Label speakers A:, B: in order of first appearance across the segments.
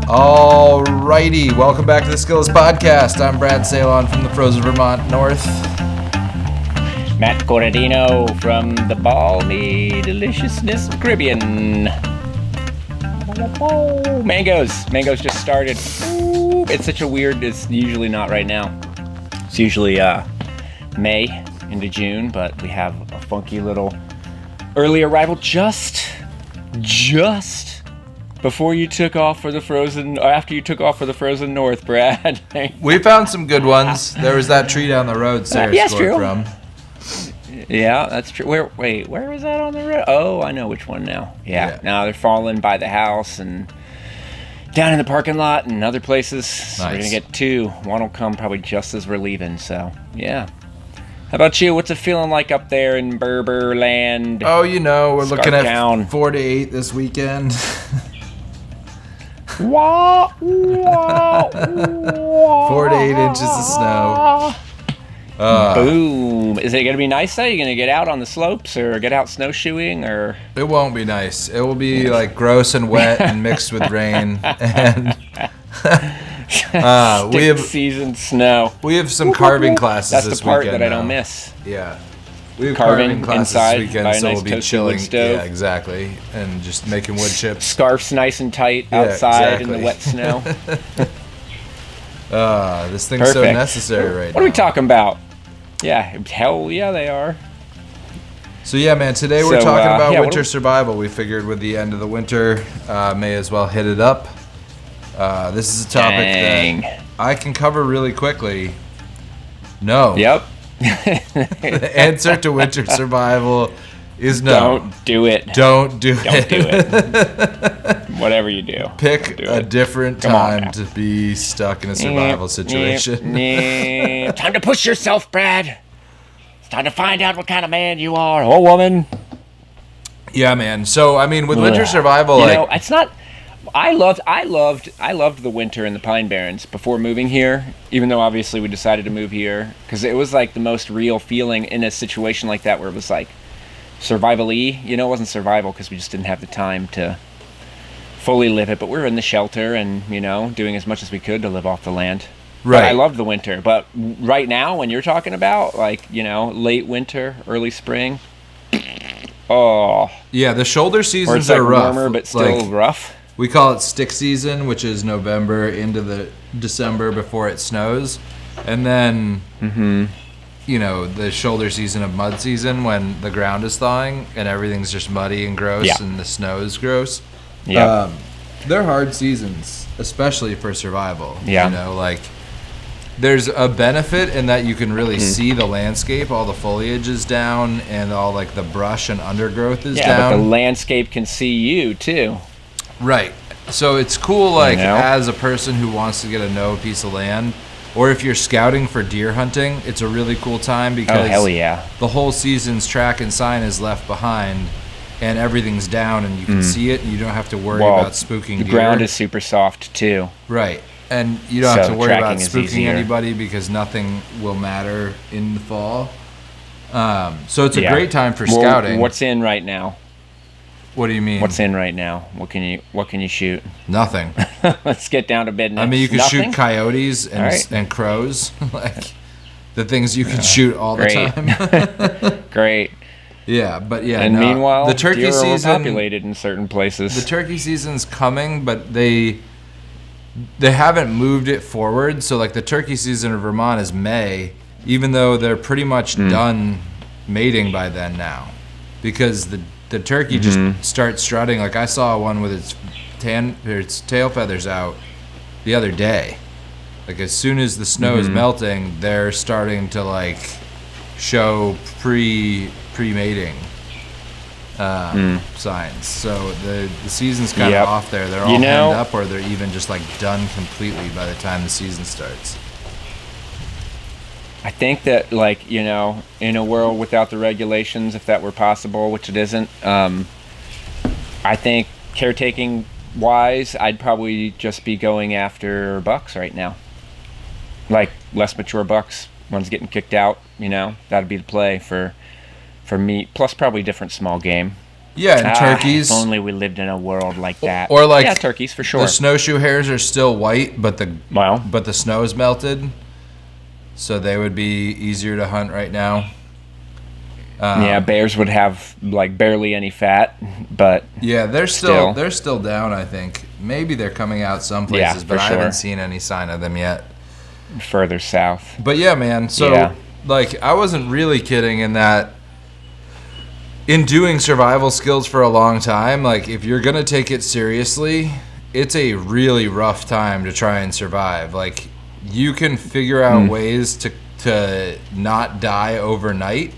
A: Alrighty, welcome back to the Skillist podcast. I'm Brad Salon from the frozen Vermont North.
B: Matt Corradino from the balmy deliciousness of Caribbean. Mangoes just started. Ooh, it's such a weird, it's usually not right now. It's usually May into June, but we have a funky little early arrival just before you took off for the frozen, or after you took off for the frozen North, Brad.
A: We found some good ones. There was that tree down the road Sarah scored from.
B: Yeah, that's true. Where was that on the road? Oh, I know which one now. Yeah. Now they're falling by the house and down in the parking lot and other places. So we're going to get two. One will come probably just as we're leaving, so yeah. How about you? What's it feeling like up there in Berberland?
A: Oh, we're looking at 4 to 8 this weekend. 4 to 8 inches of snow.
B: Boom. Is it going to be nice though? Are you going to get out on the slopes or get out snowshoeing or?
A: It won't be nice. It will be like gross and wet and mixed with rain. And
B: we have seasoned snow.
A: We have some carving classes this weekend.
B: That's the part that I don't miss.
A: Yeah. We have
B: carving
A: classes
B: inside
A: this weekend,
B: by a
A: so
B: nice
A: we'll be
B: toasty
A: chilling.
B: wood stove.
A: Yeah, exactly. And just making wood chips.
B: Scarfs nice and tight outside in the wet snow.
A: This thing's so necessary right now.
B: What are we talking about? Yeah, hell yeah, they are.
A: So yeah, man, today we're talking about winter survival. We figured with the end of the winter, may as well hit it up. This is a topic that I can cover really quickly. No.
B: Yep.
A: The answer to winter survival is no.
B: Don't do it.
A: Don't do it.
B: Don't do it. Whatever you do.
A: Pick a different time to be stuck in a survival situation.
B: Time to push yourself, Brad. It's time to find out what kind of man you are, or woman.
A: Yeah, man. So, I mean, with winter survival,
B: it's not. I loved the winter in the Pine Barrens before moving here, even though obviously we decided to move here, because it was like the most real feeling in a situation like that where it was like survival-y. It wasn't survival because we just didn't have the time to fully live it, but we were in the shelter and, doing as much as we could to live off the land. Right. But I loved the winter, but right now when you're talking about like, late winter, early spring, oh.
A: Yeah, the shoulder seasons
B: are
A: rough.
B: Warmer, but still rough.
A: We call it stick season, which is November into the December before it snows. And then, the shoulder season of mud season when the ground is thawing and everything's just muddy and gross and the snow is gross.
B: Yeah.
A: They're hard seasons, especially for survival.
B: Yeah.
A: There's a benefit in that you can really see the landscape. All the foliage is down and all the brush and undergrowth is down.
B: Yeah, but the landscape can see you too.
A: Right. So it's cool, as a person who wants to get to know a piece of land, or if you're scouting for deer hunting, it's a really cool time because the whole season's track and sign is left behind, and everything's down, and you can see it, and you don't have to worry about spooking deer.
B: The ground is super soft, too.
A: Right. And you don't have to worry about spooking anybody because nothing will matter in the fall. So it's a great time for scouting.
B: What's in right now?
A: What do you mean?
B: What's in right now? What can you shoot?
A: Nothing.
B: Let's get down to business.
A: I mean, you can shoot coyotes and crows, the things you can shoot all the time.
B: Great.
A: Yeah, but
B: And meanwhile,
A: the turkey
B: deer are
A: season
B: overpopulated in certain places.
A: The turkey season's coming, but they haven't moved it forward. So the turkey season in Vermont is May, even though they're pretty much done mating by then now, because the turkey just starts strutting. I saw one with its tail feathers out the other day. As soon as the snow is melting, they're starting to show pre-mating signs. So the season's kind of off there. They're all hemmed up, or they're even just done completely by the time the season starts.
B: I think that, in a world without the regulations, if that were possible, which it isn't, I think caretaking-wise, I'd probably just be going after bucks right now. Less mature bucks, ones getting kicked out, that'd be the play for meat, plus probably different small game.
A: Yeah, and turkeys.
B: If only we lived in a world like that.
A: Or like,
B: yeah, turkeys for sure.
A: The snowshoe hares are still white, but
B: Well,
A: the snow is melted, so they would be easier to hunt right now.
B: Yeah, bears would have like barely any fat, but
A: yeah, they're still down. I think maybe they're coming out some places, but I haven't seen any sign of them yet.
B: Further south.
A: But yeah, man. So like, I wasn't really kidding in that. In doing survival skills for a long time, like, if you're gonna take it seriously, it's a really rough time to try and survive. Like, you can figure out ways to not die overnight,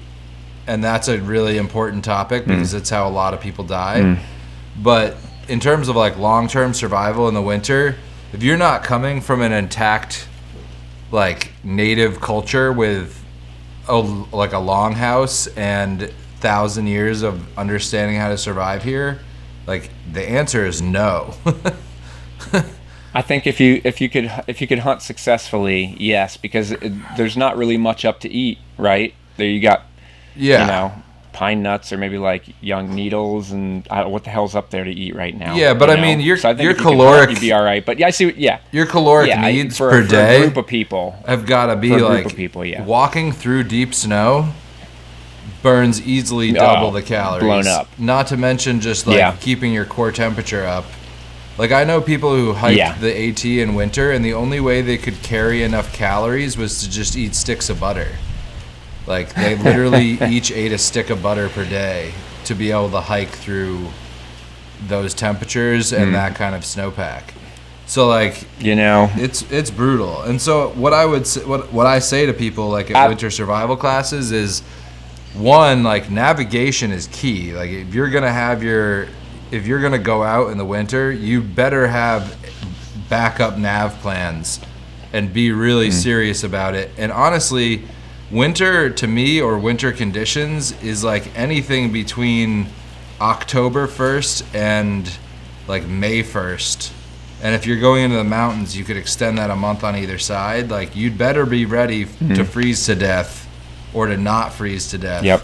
A: and that's a really important topic because it's how a lot of people die. But in terms of like long-term survival in the winter, if you're not coming from an intact like native culture with a longhouse and 1,000 years of understanding how to survive here, like, the answer is no.
B: I think if you could hunt successfully, yes, because there's not really much up to eat, right? There you got, pine nuts or maybe like young needles and what the hell's up there to eat right now?
A: Yeah, but I mean, your
B: if
A: caloric,
B: you'd be all right. But yeah, I see. Yeah,
A: your caloric needs per day
B: for a group of people
A: have got to be like walking through deep snow burns easily double the calories.
B: Blown up.
A: Not to mention just like keeping your core temperature up. Like, I know people who hiked the AT in winter, and the only way they could carry enough calories was to just eat sticks of butter. Like, they literally each ate a stick of butter per day to be able to hike through those temperatures and that kind of snowpack. So, like, it's brutal. And so what I say to people, like, at winter survival classes is, one, like, navigation is key. Like, if you're gonna go out in the winter, you better have backup nav plans and be really serious about it. And honestly, winter to me, or winter conditions, is like anything between October 1st and like May 1st. And if you're going into the mountains, you could extend that a month on either side. Like, you'd better be ready to freeze to death or to not freeze to death.
B: Yep.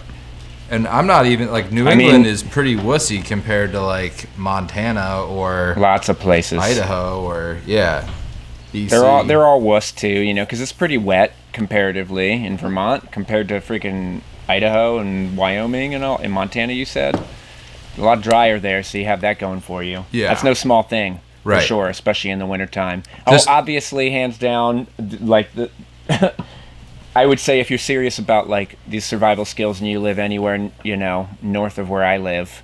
A: And I'm not even, like, New England is pretty wussy compared to, like, Montana or
B: lots of places,
A: Idaho or BC.
B: They're all wuss too, because it's pretty wet comparatively in Vermont compared to freaking Idaho and Wyoming and all. In Montana, you said a lot drier there, so you have that going for you.
A: Yeah,
B: that's no small thing, for sure, especially in the wintertime. Obviously, hands down, like the. I would say if you're serious about like these survival skills and you live anywhere, north of where I live,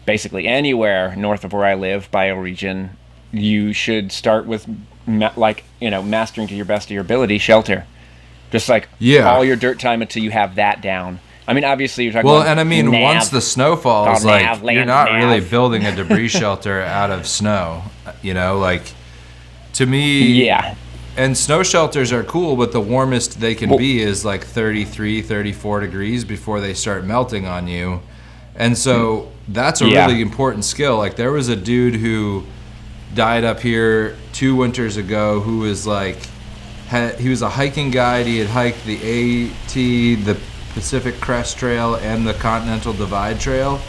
B: basically anywhere north of where I live, bioregion, you should start with mastering to your best of your ability shelter. Just like all your dirt time until you have that down. I mean, obviously you're talking about nav.
A: Once the snow falls, you're not really building a debris shelter out of snow, like, to me.
B: Yeah.
A: And snow shelters are cool, but the warmest they can be is like 33, 34 degrees before they start melting on you. And so that's a really important skill. Like, there was a dude who died up here 2 winters ago who was like, he was a hiking guide. He had hiked the AT, the Pacific Crest Trail, and the Continental Divide Trail,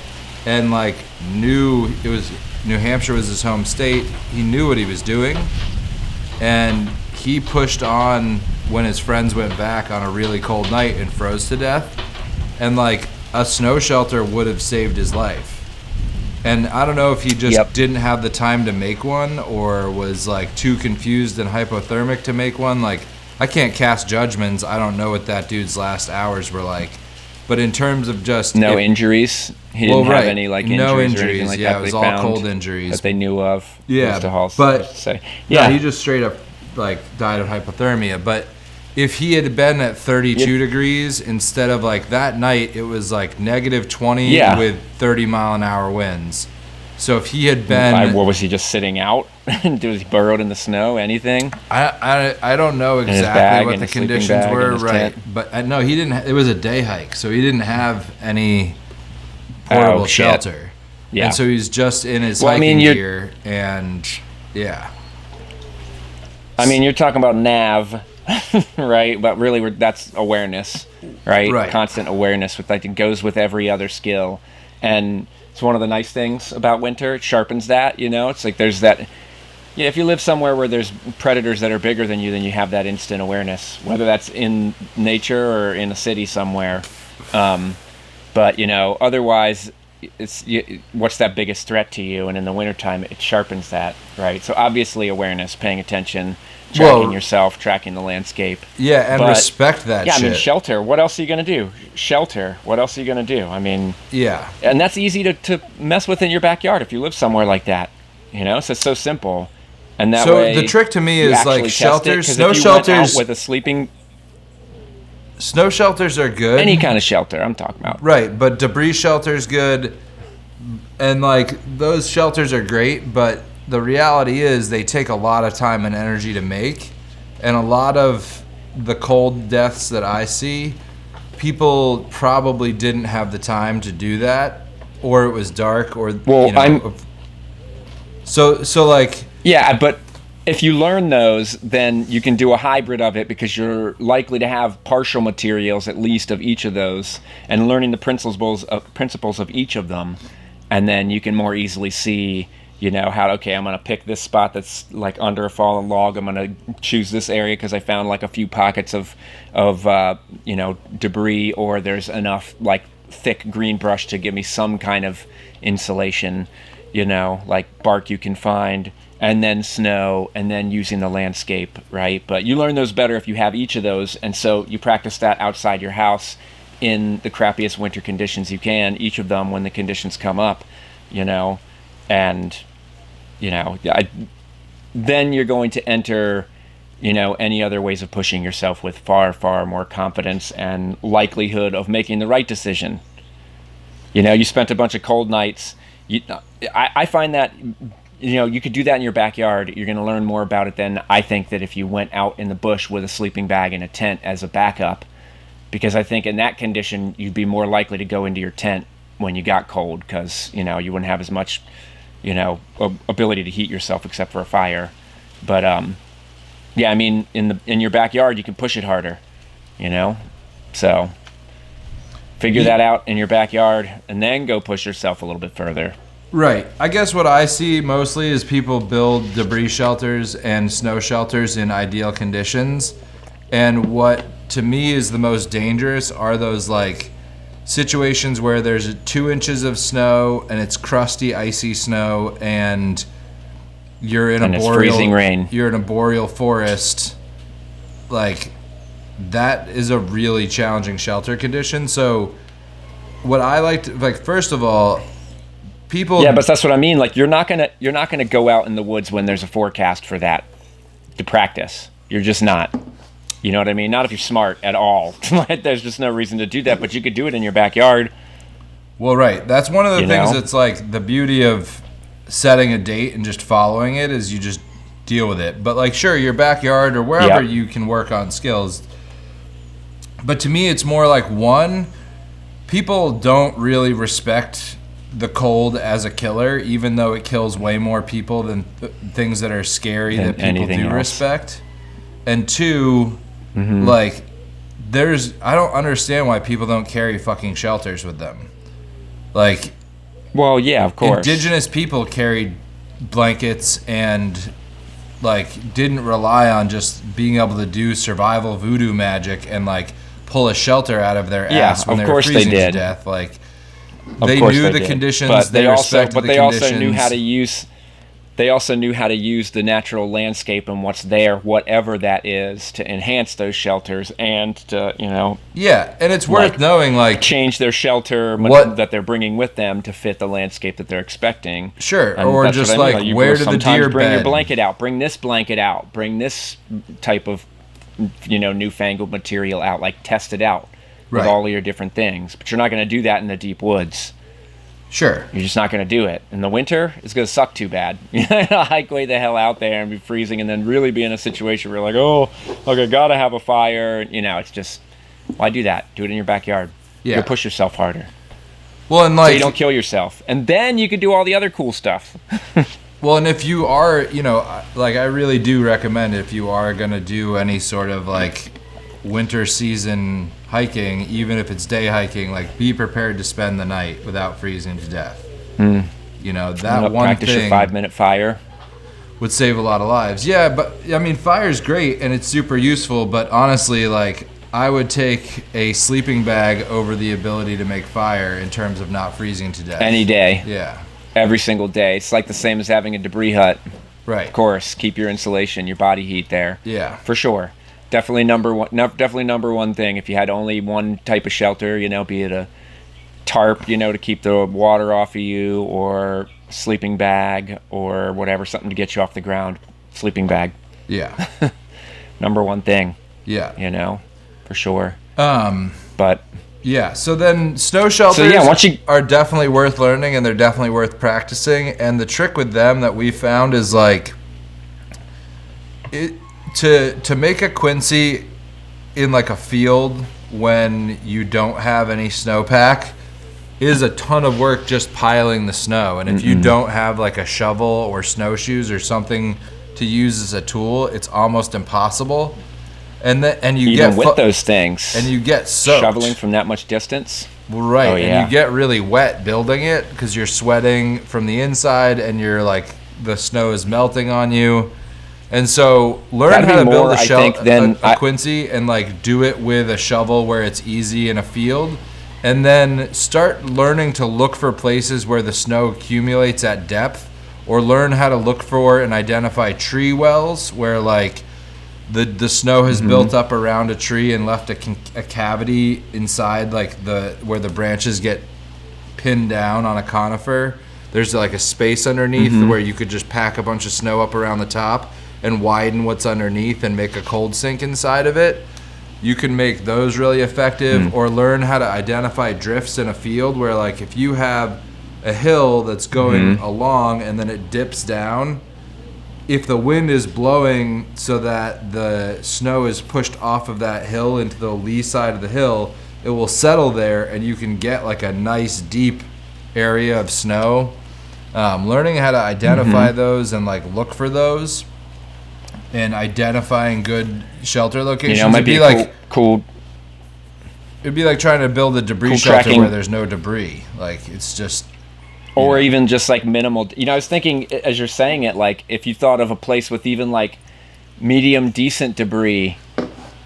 A: and like knew it was New Hampshire was his home state. He knew what he was doing, and he pushed on when his friends went back on a really cold night and froze to death. And like, a snow shelter would have saved his life. And I don't know if he just didn't have the time to make one, or was like too confused and hypothermic to make one. Like, I can't cast judgments. I don't know what that dude's last hours were like. But in terms of just
B: injuries, he didn't have any like injuries, or anything like that.
A: It was all cold injuries
B: that they knew of.
A: He just straight up like died of hypothermia. But if he had been at 32 degrees instead of like that night, it was like negative 20 with 30-mile-an-hour winds. So if he had been,
B: what was he just sitting out? Was he burrowed in the snow? Anything?
A: I don't know exactly what the conditions were, right? But no, he didn't. It was a day hike, so he didn't have any portable shelter. Yeah, and so he's just in his hiking gear, and
B: I mean, you're talking about nav, right? But really, that's awareness, right? Constant awareness with it goes with every other skill, and It's one of the nice things about winter. It sharpens that, It's like there's that. Yeah, if you live somewhere where there's predators that are bigger than you, then you have that instant awareness, whether that's in nature or in a city somewhere. But otherwise, what's that biggest threat to you? And in the wintertime, it sharpens that, right? So obviously, awareness, paying attention, tracking yourself, tracking the landscape.
A: Yeah, and respect that shit.
B: Yeah, I mean, shelter. What else are you going to do? Shelter. What else are you going to do? I mean...
A: Yeah.
B: And that's easy to mess with in your backyard if you live somewhere like that. So it's so simple. And that way...
A: So the trick to me is, like, shelters,
B: snow shelters... with a sleeping...
A: Snow shelters are good.
B: Any kind of shelter I'm talking about.
A: Right, but debris shelter's good. And, like, those shelters are great, but the reality is they take a lot of time and energy to make. And a lot of the cold deaths that I see, people probably didn't have the time to do that, or it was dark, or, So, like...
B: Yeah, but... If you learn those, then you can do a hybrid of it because you're likely to have partial materials, at least, of each of those, and learning the principles of each of them, and then you can more easily see, how, okay, I'm going to pick this spot that's like under a fallen log. I'm going to choose this area because I found like a few pockets of debris, or there's enough like thick green brush to give me some kind of insulation, like bark you can find. And then snow, and then using the landscape, right? But you learn those better if you have each of those, and so you practice that outside your house in the crappiest winter conditions you can, each of them when the conditions come up, and, then you're going to enter, any other ways of pushing yourself with far, far more confidence and likelihood of making the right decision. You spent a bunch of cold nights. I find that... you could do that in your backyard. You're going to learn more about it than I think that if you went out in the bush with a sleeping bag and a tent as a backup. Because I think in that condition, you'd be more likely to go into your tent when you got cold because, you wouldn't have as much, ability to heat yourself except for a fire. But, yeah, I mean, in your backyard, you can push it harder, So figure that out in your backyard and then go push yourself a little bit further.
A: Right. I guess what I see mostly is people build debris shelters and snow shelters in ideal conditions. And what to me is the most dangerous are those like situations where there's 2 inches of snow and it's crusty, icy snow, and you're in a
B: freezing rain.
A: You're in a boreal forest. Like, that is a really challenging shelter condition. So what I like, first of all, people...
B: Yeah, but that's what I mean. Like, you're not gonna go out in the woods when there's a forecast for that to practice. You're just not. You know what I mean? Not if you're smart at all. There's just no reason to do that, but you could do it in your backyard.
A: Well, right. That's one of the things that's like the beauty of setting a date and just following it is you just deal with it. But like, sure, your backyard or wherever you can work on skills. But to me, it's more like, one, people don't really respect the cold as a killer, even though it kills way more people than things that are scary that people do respect. And 2, like, I don't understand why people don't carry fucking shelters with them. Like,
B: well, yeah, of course.
A: Indigenous people carried blankets and like didn't rely on just being able to do survival voodoo magic and like pull a shelter out of their ass when they were freezing to death. Like, they knew the conditions, but they respected the conditions.
B: Also knew how to use. They also knew how to use the natural landscape and what's there, whatever that is, to enhance those shelters and to,
A: Yeah, and it's worth knowing, like,
B: change their shelter that they're bringing with them to fit the landscape that they're expecting.
A: Sure, and or just like, where do the deer
B: bring
A: bed?
B: Your blanket out. Bring this blanket out. Bring this type of, newfangled material out. Like, test it out with all of your different things. But you're not going to do that in the deep woods.
A: Sure.
B: You're just not going to do it. In the winter, it's going to suck too bad. You're going to hike way the hell out there and be freezing and then really be in a situation where you're like, oh, okay, got to have a fire. It's just, why do that? Do it in your backyard.
A: Yeah.
B: You'll push yourself harder.
A: Well, and like...
B: So you don't kill yourself. And then you can do all the other cool stuff.
A: Well, and if you are, like, I really do recommend if you are going to do any sort of, like, winter season hiking, even if it's day hiking, like, be prepared to spend the night without freezing to death. You know, that one
B: practice your
A: thing
B: 5-minute fire.
A: would save a lot of lives. Yeah, but I mean, fire's great and it's super useful, but honestly, like, I would take a sleeping bag over the ability to make fire in terms of not freezing to death.
B: Any day.
A: Yeah.
B: Every single day. It's like the same as having a debris hut.
A: Right.
B: Of course, keep your insulation, your body heat there.
A: Yeah.
B: For sure. Definitely number one thing. If you had only one type of shelter, you know, be it a tarp, you know, to keep the water off of you, or sleeping bag, or whatever, something to get you off the ground. Sleeping bag.
A: Yeah.
B: Number one thing.
A: Yeah.
B: You know, for sure.
A: But yeah, so then snow shelters are definitely worth learning, and they're definitely worth practicing. And the trick with them that we found is like to make a quincy in like a field when you don't have any snowpack is a ton of work just piling the snow. And if you don't have like a shovel or snowshoes or something to use as a tool, it's almost impossible. And you
B: even with those things,
A: and you get soaked
B: shoveling from that much distance.
A: Right. Oh, yeah. And you get really wet building it because you're sweating from the inside, and you're like, the snow is melting on you. And so learn how to build a quincy and like do it with a shovel where it's easy in a field, and then start learning to look for places where the snow accumulates at depth, or learn how to look for and identify tree wells where like the snow has built up around a tree and left a cavity inside, like where the branches get pinned down on a conifer. There's like a space underneath where you could just pack a bunch of snow up around the top and widen what's underneath and make a cold sink inside of it. You can make those really effective, or learn how to identify drifts in a field where, like, if you have a hill that's going along and then it dips down, if the wind is blowing so that the snow is pushed off of that hill into the lee side of the hill, it will settle there and you can get like a nice deep area of snow. Learning how to identify those and like look for those, and identifying good shelter locations.
B: You know, might be like cool.
A: It'd be like trying to build a debris shelter where there's no debris. Like, it's just.
B: Or even just like minimal. You know, I was thinking as you're saying it, like if you thought of a place with even like medium decent debris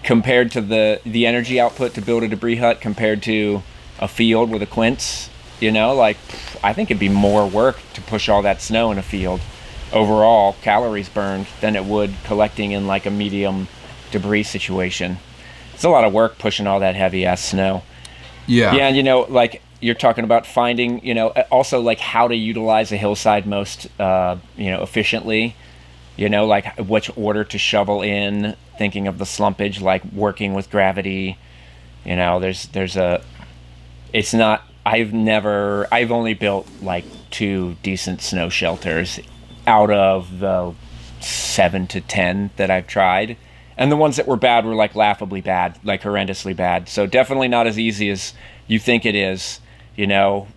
B: compared to the energy output to build a debris hut compared to a field with a quince, you know, like I think it'd be more work to push all that snow in a field overall, calories burned, than it would collecting in like a medium debris situation. It's a lot of work pushing all that heavy ass snow. Yeah. Yeah, and you know, like you're talking about finding, you know, also like how to utilize a hillside most, efficiently, you know, like which order to shovel in, thinking of the slumpage, like working with gravity, you know, I've only built like 2 decent snow shelters out of the 7 to 10 that I've tried. And the ones that were bad were like laughably bad, like horrendously bad. So definitely not as easy as you think it is. You know,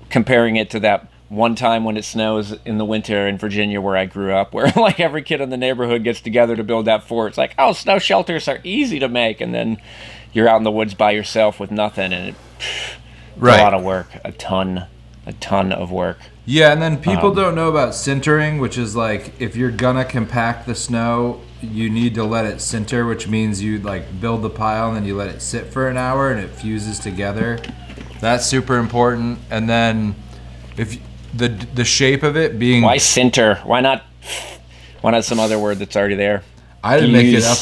B: comparing it to that one time when it snows in the winter in Virginia where I grew up, where like every kid in the neighborhood gets together to build that fort. It's like, oh, snow shelters are easy to make. And then you're out in the woods by yourself with nothing. And it's a lot of work, a ton of work.
A: Yeah, and then people don't know about sintering, which is like if you're going to compact the snow, you need to let it sinter, which means you like build the pile and then you let it sit for an hour and it fuses together. That's super important. And then if the shape of it being...
B: Why sinter? Why not some other word that's already there?
A: I didn't make it up.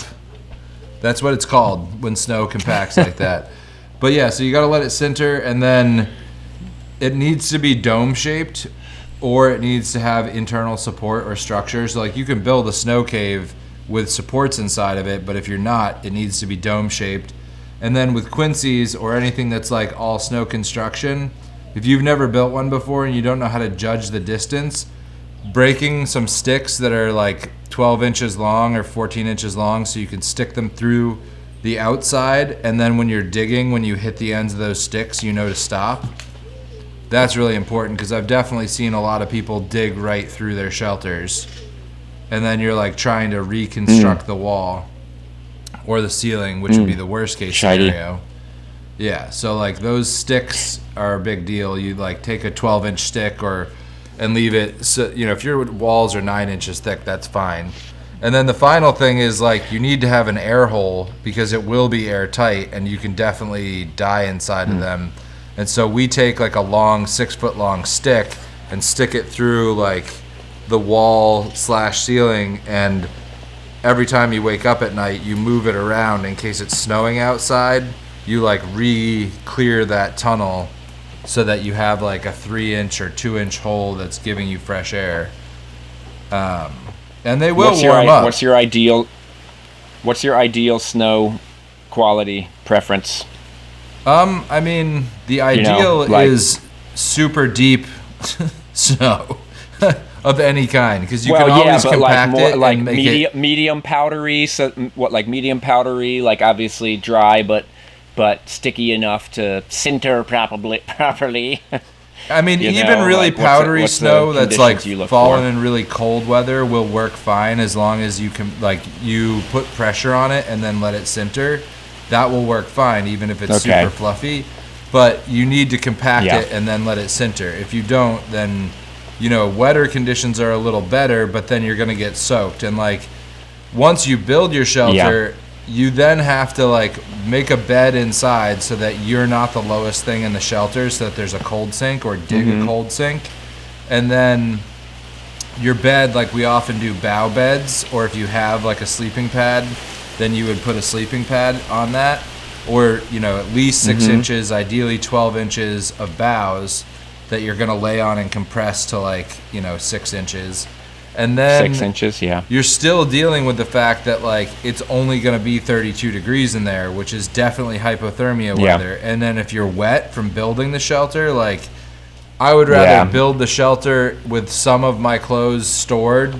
A: That's what it's called when snow compacts like that. But yeah, so you got to let it sinter, and then it needs to be dome shaped, or it needs to have internal support or structure. So like you can build a snow cave with supports inside of it, but if you're not, it needs to be dome shaped. And then with quincies or anything that's like all snow construction, if you've never built one before and you don't know how to judge the distance, breaking some sticks that are like 12 inches long or 14 inches long so you can stick them through the outside, and then when you're digging, when you hit the ends of those sticks, you know to stop. That's really important, because I've definitely seen a lot of people dig right through their shelters, and then you're like trying to reconstruct the wall or the ceiling, which would be the worst case scenario. Yeah, so like those sticks are a big deal. You like take a 12-inch stick or and leave it. So, if your walls are 9 inches thick, that's fine. And then the final thing is like you need to have an air hole because it will be airtight and you can definitely die inside of them. And so we take like a long 6 foot long stick and stick it through like the wall / ceiling, and every time you wake up at night you move it around in case it's snowing outside. You like re-clear that tunnel so that you have like a 3-inch or 2-inch hole that's giving you fresh air. And they will warm up.
B: What's your ideal snow quality preference?
A: I mean, the ideal is super deep snow of any kind, because you can always compact it and make it
B: medium powdery. So like medium powdery, like obviously dry, but sticky enough to sinter properly.
A: I mean, even really like powdery snow that's like fallen in really cold weather will work fine as long as you can you put pressure on it and then let it sinter. That will work fine even if it's super fluffy. But you need to compact it and then let it sinter. If you don't, then wetter conditions are a little better, but then you're gonna get soaked. And like once you build your shelter, you then have to like make a bed inside so that you're not the lowest thing in the shelter, so that there's a cold sink, or dig a cold sink. And then your bed, like we often do bough beds, or if you have like a sleeping pad, then you would put a sleeping pad on that, or at least 6 inches, ideally 12 inches of boughs that you're going to lay on and compress to like 6 inches. And then
B: 6 inches,
A: you're still dealing with the fact that like it's only going to be 32 degrees in there, which is definitely hypothermia weather. And then if you're wet from building the shelter, like I would rather build the shelter with some of my clothes stored.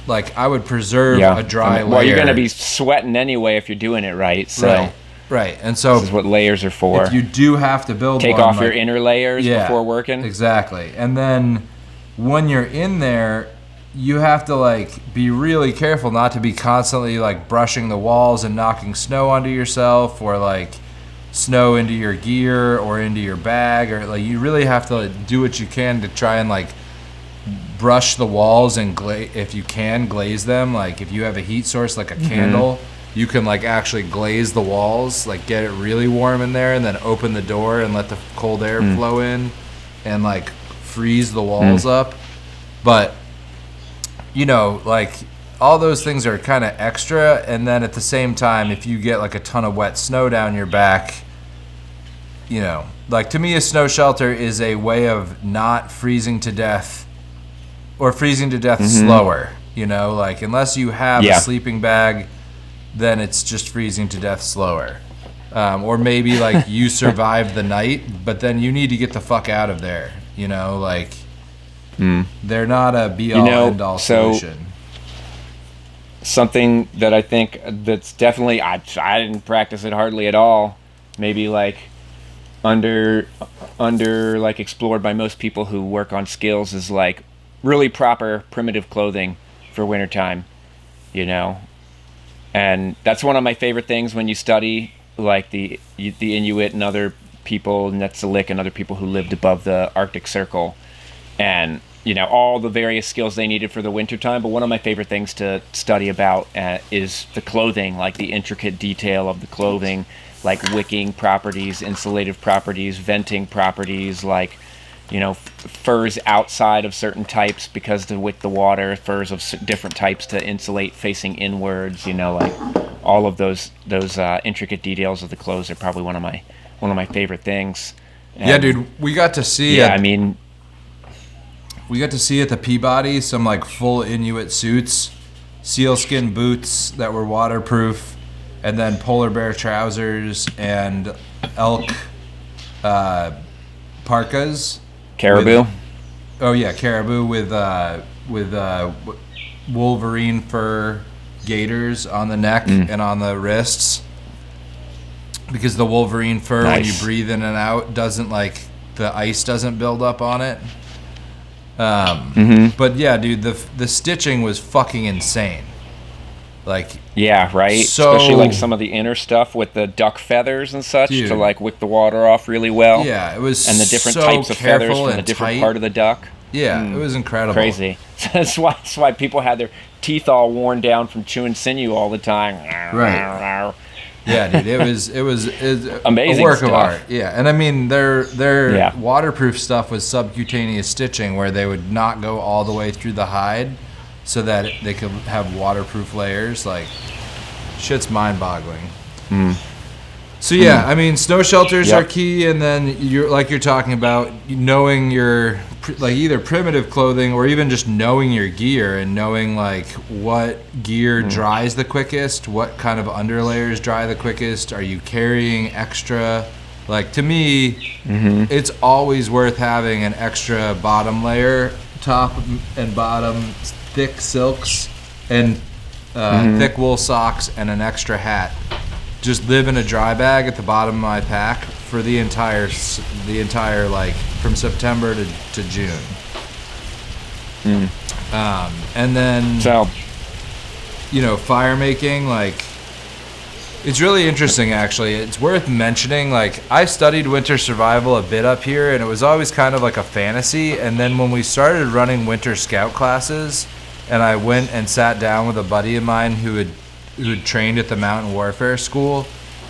A: Like I would preserve a dry layer.
B: Well, you're going to be sweating anyway if you're doing it right. So
A: right. And so
B: this is what layers are for.
A: If you do have to build
B: take off your inner layers before working.
A: Exactly. And then when you're in there, you have to like be really careful not to be constantly like brushing the walls and knocking snow onto yourself, or like snow into your gear or into your bag, or like you really have to do what you can to try and like brush the walls and if you can glaze them. Like if you have a heat source like a candle, you can like actually glaze the walls, like get it really warm in there and then open the door and let the cold air flow in and like freeze the walls up. But like all those things are kind of extra. And then at the same time, if you get like a ton of wet snow down your back, like to me, a snow shelter is a way of not freezing to death, or freezing to death slower. Like unless you have a sleeping bag, then it's just freezing to death slower. Or maybe like you survive the night, but then you need to get the fuck out of there. Like they're not a be-all, end-all solution.
B: Something that I think that's definitely, I didn't practice it hardly at all. Maybe like under like explored by most people who work on skills is like really proper primitive clothing for wintertime, and that's one of my favorite things when you study like the Inuit and other people, Netzilik and other people who lived above the Arctic Circle, and all the various skills they needed for the wintertime. But one of my favorite things to study about is the clothing, like the intricate detail of the clothing, like wicking properties, insulative properties, venting properties, like furs outside of certain types because to wick the water, furs of different types to insulate facing inwards, like all of those intricate details of the clothes are probably one of my favorite things.
A: And dude, we got to see we got to see at the Peabody some like full Inuit suits, sealskin boots that were waterproof, and then polar bear trousers and elk parkas.
B: Caribou.
A: Caribou with Wolverine fur gaiters on the neck and on the wrists, because the Wolverine fur, when you breathe in and out, doesn't like the ice doesn't build up on it. But yeah, dude, the stitching was fucking insane. Like,
B: yeah, right.
A: So,
B: especially like some of the inner stuff with the duck feathers and such, dude, to like wick the water off really well.
A: Yeah, it was
B: and the different types of feathers from the different part of the duck.
A: Yeah, it was incredible.
B: Crazy. That's why people had their teeth all worn down from chewing sinew all the time.
A: Right. Yeah, dude, it was
B: Amazing
A: a work
B: stuff.
A: of art. Yeah, and I mean their
B: Yeah.
A: waterproof stuff was subcutaneous stitching, where they would not go all the way through the hide, so that they could have waterproof layers. Like, shit's mind-boggling. So yeah, I mean, snow shelters
B: Yep.
A: are key, and then you're talking about knowing your like either primitive clothing or even just knowing your gear and knowing like what gear dries the quickest, what kind of underlayers dry the quickest. Are you carrying extra? Like, to me, it's always worth having an extra bottom layer, top and bottom, thick silks and thick wool socks, and an extra hat. Just live in a dry bag at the bottom of my pack for the entire like from September to June. And then
B: So,
A: fire making, like, it's really interesting actually. It's worth mentioning, like, I studied winter survival a bit up here, and it was always kind of like a fantasy. And then when we started running winter scout classes, and I went and sat down with a buddy of mine who had trained at the Mountain Warfare School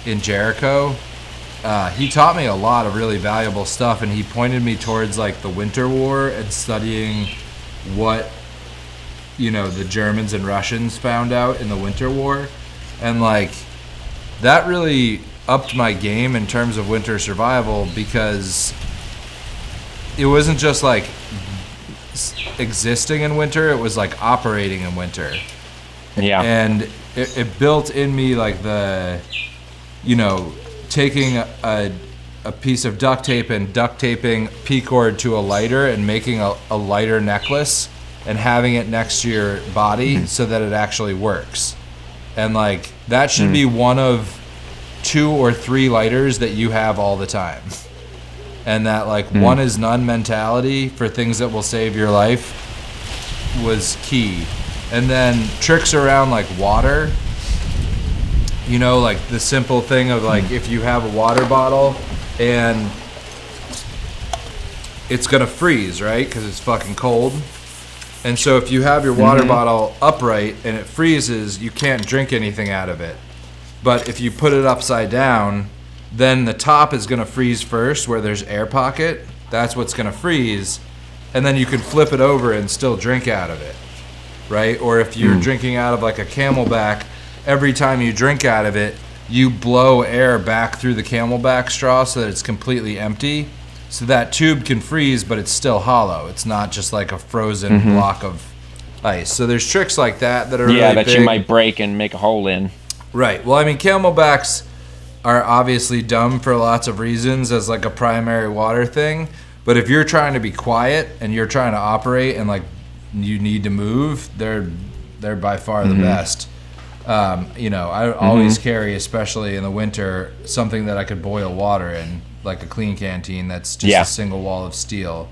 A: in Jericho, he taught me a lot of really valuable stuff, and he pointed me towards like the Winter War and studying what the Germans and Russians found out in the Winter War, and like that really upped my game in terms of winter survival, because it wasn't just like existing in winter, it was like operating in winter.
B: yeah.
A: And it built in me like the, taking a piece of duct tape and duct taping P-cord to a lighter and making a lighter necklace and having it next to your body so that it actually works. And like that should be one of 2 or 3 lighters that you have all the time. And that like one is none mentality for things that will save your life was key. And then tricks around like water, like the simple thing of like if you have a water bottle and it's gonna freeze, right? Because it's fucking cold. And so if you have your water bottle upright and it freezes, you can't drink anything out of it. But if you put it upside down, then the top is gonna freeze first where there's air pocket. That's what's gonna freeze. And then you can flip it over and still drink out of it. Right? Or if you're drinking out of like a Camelback, every time you drink out of it, you blow air back through the Camelback straw so that it's completely empty. So that tube can freeze, but it's still hollow. It's not just like a frozen block of ice. So there's tricks like that are really
B: that
A: big.
B: you might break and make a hole in.
A: Right. Well, I mean, Camelbacks are obviously dumb for lots of reasons as like a primary water thing. But if you're trying to be quiet and you're trying to operate and like you need to move, they're by far the best. I always carry, especially in the winter, something that I could boil water in, like a clean canteen that's just a single wall of steel.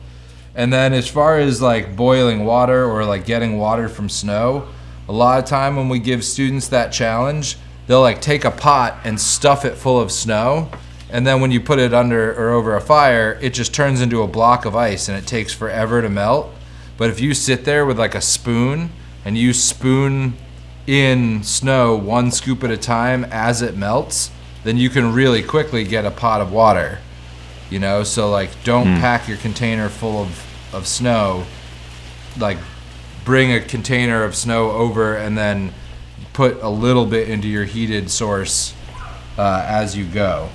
A: And then as far as like boiling water or like getting water from snow, a lot of time when we give students that challenge, they'll like take a pot and stuff it full of snow, and then when you put it under or over a fire, it just turns into a block of ice and it takes forever to melt. But if you sit there with like a spoon and you spoon in snow 1 scoop at a time as it melts, then you can really quickly get a pot of water. So like don't pack your container full of snow. Like bring a container of snow over and then put a little bit into your heated source as you go.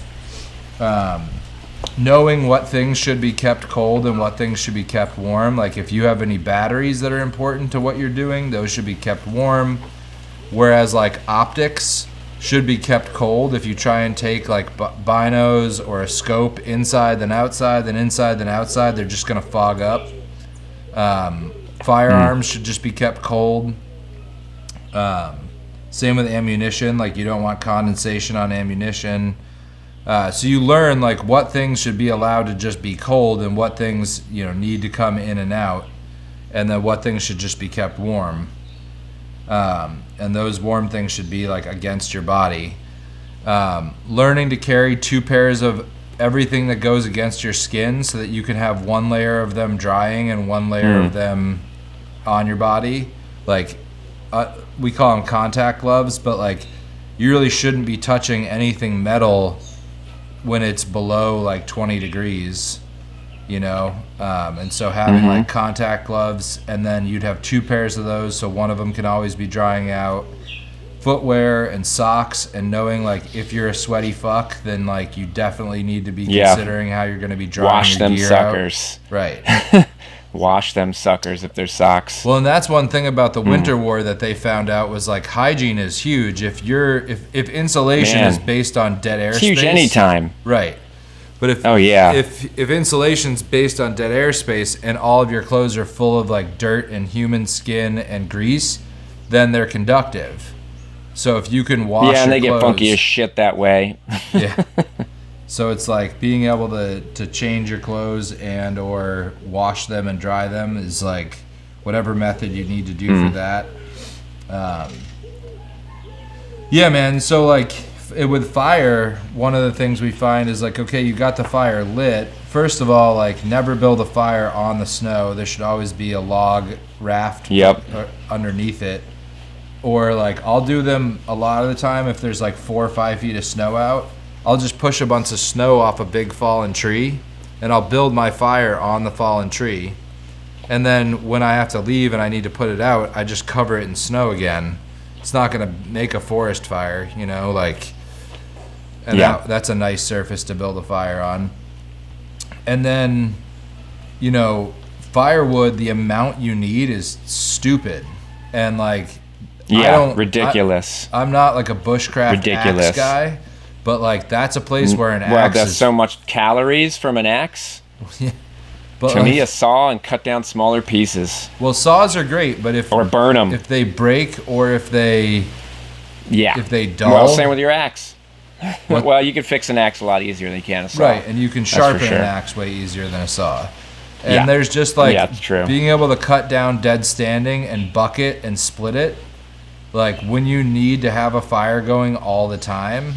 A: Knowing what things should be kept cold and what things should be kept warm. Like if you have any batteries that are important to what you're doing, those should be kept warm. Whereas like optics should be kept cold. If you try and take like binos or a scope inside then outside, then inside then outside, they're just gonna fog up. Firearms should just be kept cold. Same with ammunition. Like you don't want condensation on ammunition. So you learn like what things should be allowed to just be cold and what things need to come in and out, and then what things should just be kept warm. And those warm things should be like against your body. Learning to carry 2 pairs of everything that goes against your skin so that you can have one layer of them drying and one layer of them on your body. Like, we call them contact gloves, but like, you really shouldn't be touching anything metal when it's below like 20 degrees, you know? And so having like contact gloves, and then you'd have 2 pairs of those, so one of them can always be drying out. Footwear and socks, and knowing like if you're a sweaty fuck, then like you definitely need to be considering how you're going to be drying
B: Wash
A: your
B: them
A: gear
B: suckers.
A: out. Right.
B: Wash them suckers if they're socks.
A: Well, and that's one thing about the winter war that they found out was like hygiene is huge. If insulation is based on dead airspace,
B: it's huge anytime.
A: Right. But if insulation's based on dead airspace and all of your clothes are full of like dirt and human skin and grease, then they're conductive. So if you can wash
B: and they
A: your
B: get funky as shit that way.
A: Yeah. So it's like being able to change your clothes and or wash them and dry them is like whatever method you need to do for that. Yeah, man. So like with fire, one of the things we find is like, okay, you got the fire lit. First of all, like never build a fire on the snow. There should always be a log raft underneath it. Or like I'll do them a lot of the time if there's like 4 or 5 feet of snow out. I'll just push a bunch of snow off a big fallen tree, and I'll build my fire on the fallen tree. And then when I have to leave and I need to put it out, I just cover it in snow again. It's not going to make a forest fire, you know, like, and that's a nice surface to build a fire on. And then, you know, firewood, the amount you need is stupid. And like,
B: ridiculous.
A: I'm not like a bushcraft axe guy, but like that's a place where an axe.
B: Well, that's so much calories from an axe.
A: Yeah. But
B: to me, a saw and cut down smaller pieces.
A: Well, saws are great, but
B: or burn them
A: if they break or if they dull.
B: Well, same with your axe. Well, you can fix an axe a lot easier than you can a saw.
A: Right, and you can sharpen an axe way easier than a saw. And there's just like being able to cut down dead standing and bucket and split it. Like when you need to have a fire going all the time,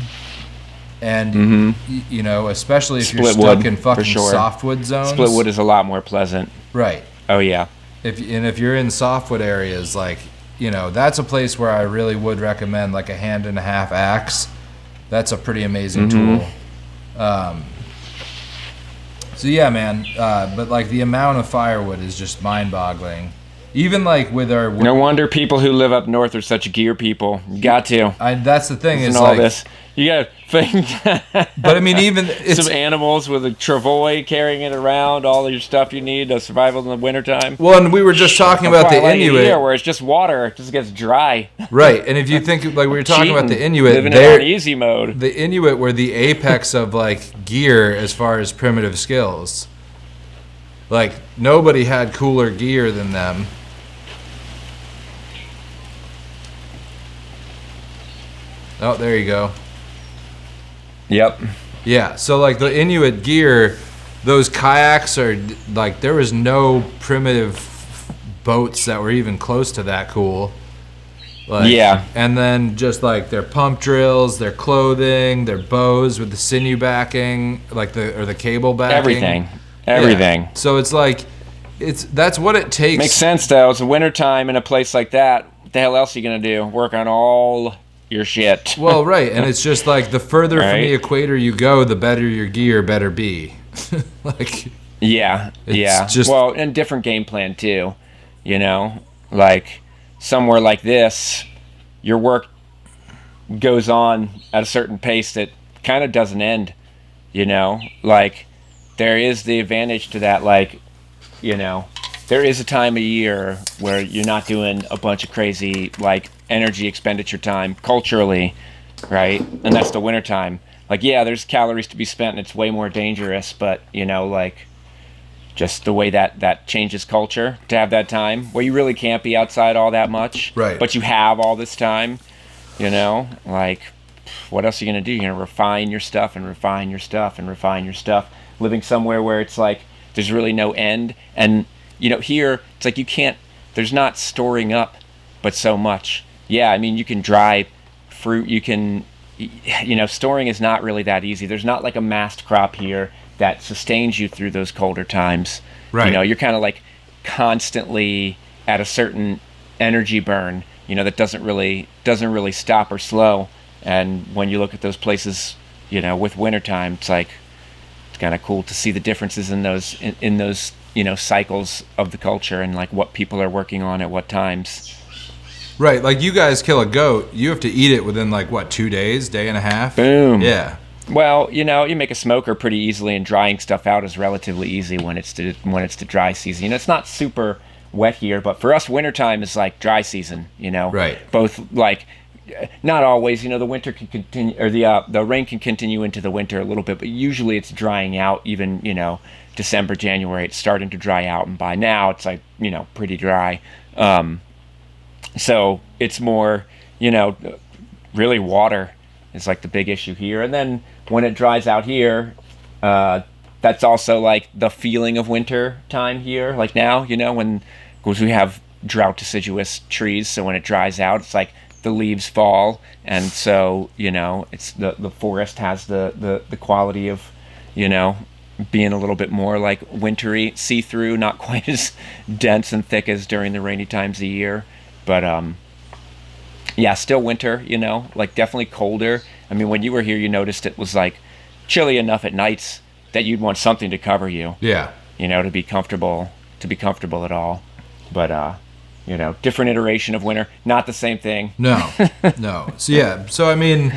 A: and you know, especially if you're stuck in fucking softwood zones.
B: Split wood is a lot more pleasant.
A: Right.
B: Oh yeah.
A: If you're in softwood areas, like, you know, that's a place where I really would recommend like a 1.5-hand axe. That's a pretty amazing tool. So yeah, man. But like the amount of firewood is just mind-boggling. Even like with our
B: no wonder people who live up north are such gear people. You got to.
A: That's the thing is
B: all
A: like
B: this. You got to think.
A: But I mean, even it's
B: some animals with a travois carrying it around, all your stuff you need to survival in the wintertime.
A: Well, and we were just talking about the Inuit
B: here, where it's just water, it just gets dry.
A: Right, and if you think like we were talking about the Inuit,
B: living in easy mode.
A: The Inuit were the apex of like gear as far as primitive skills. Like nobody had cooler gear than them. Oh, there you go.
B: Yep.
A: Yeah, so like the Inuit gear, those kayaks are like there was no primitive boats that were even close to that cool. Like,
B: yeah.
A: And then just like their pump drills, their clothing, their bows with the sinew backing, like the cable backing.
B: Everything.
A: Yeah. So it's like that's what it takes.
B: Makes sense though. It's wintertime in a place like that. What the hell else are you gonna do? Work on all your shit.
A: Well, right, and it's just like the further from the equator you go, the better your gear better be. Like,
B: just well, and different game plan too. You know, like somewhere like this, your work goes on at a certain pace that kind of doesn't end. You know, like there is the advantage to that. Like, you know, there is a time of year where you're not doing a bunch of crazy like energy expenditure time culturally, right? And that's the winter time. Like, yeah, there's calories to be spent and it's way more dangerous, but you know, like just the way that changes culture to have that time where you really can't be outside all that much,
A: right?
B: But you have all this time, you know, like what else are you gonna do? You're gonna refine your stuff and refine your stuff and refine your stuff, living somewhere where it's like there's really no end. And you know, here it's like you can't, there's not storing up but so much. Yeah, I mean, you can dry fruit, you can storing is not really that easy. There's not like a mast crop here that sustains you through those colder times.
A: Right.
B: You're kind of like constantly at a certain energy burn, that doesn't really stop or slow. And when you look at those places, with wintertime, it's like, it's kind of cool to see the differences in those cycles of the culture and like what people are working on at what times.
A: Right, like you guys kill a goat, you have to eat it within like what, 2 days, day and a half?
B: Boom.
A: Yeah.
B: Well, you make a smoker pretty easily, and drying stuff out is relatively easy when it's the dry season. It's not super wet here, but for us, wintertime is like dry season.
A: Right.
B: Both like, not always. The winter can continue, or the rain can continue into the winter a little bit, but usually it's drying out. Even December, January, it's starting to dry out, and by now it's like pretty dry. So it's more, really water is like the big issue here. And then when it dries out here, that's also like the feeling of winter time here. Like now, because we have drought deciduous trees, so when it dries out, it's like the leaves fall, and so it's the forest has the quality of being a little bit more like wintry, see-through, not quite as dense and thick as during the rainy times of year. But yeah, still winter, like definitely colder. I mean, when you were here, you noticed it was like chilly enough at nights that you'd want something to cover you.
A: Yeah.
B: To be comfortable at all. But different iteration of winter, not the same thing.
A: No. So yeah, I mean,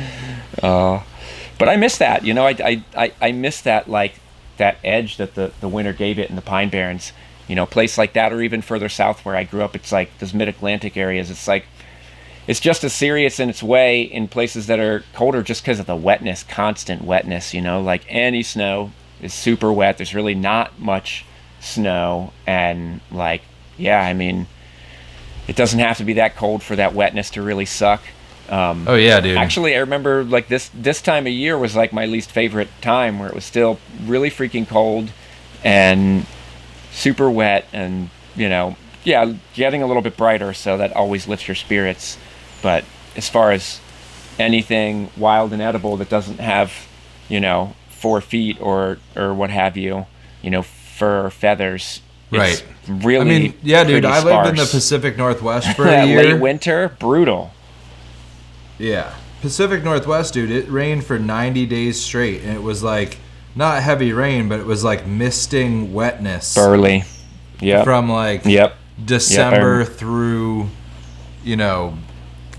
B: but I miss that. I miss that, like that edge that the winter gave it in the Pine Barrens. A place like that, or even further south where I grew up, it's like those mid-Atlantic areas. It's like, it's just as serious in its way in places that are colder just because of the wetness, constant wetness, like any snow is super wet. There's really not much snow. And like, yeah, I mean, it doesn't have to be that cold for that wetness to really suck.
A: Oh yeah, dude.
B: Actually, I remember like this time of year was like my least favorite time, where it was still really freaking cold and super wet, and getting a little bit brighter, so that always lifts your spirits. But as far as anything wild and edible that doesn't have 4 feet or what have you, fur or feathers, it's
A: right,
B: really,
A: I mean, yeah, dude, I lived in the Pacific Northwest for a year.
B: Late winter, brutal.
A: Yeah, Pacific Northwest, dude, it rained for 90 days straight, and it was like not heavy rain, but it was like misting wetness.
B: Burly. Yeah.
A: From like December through,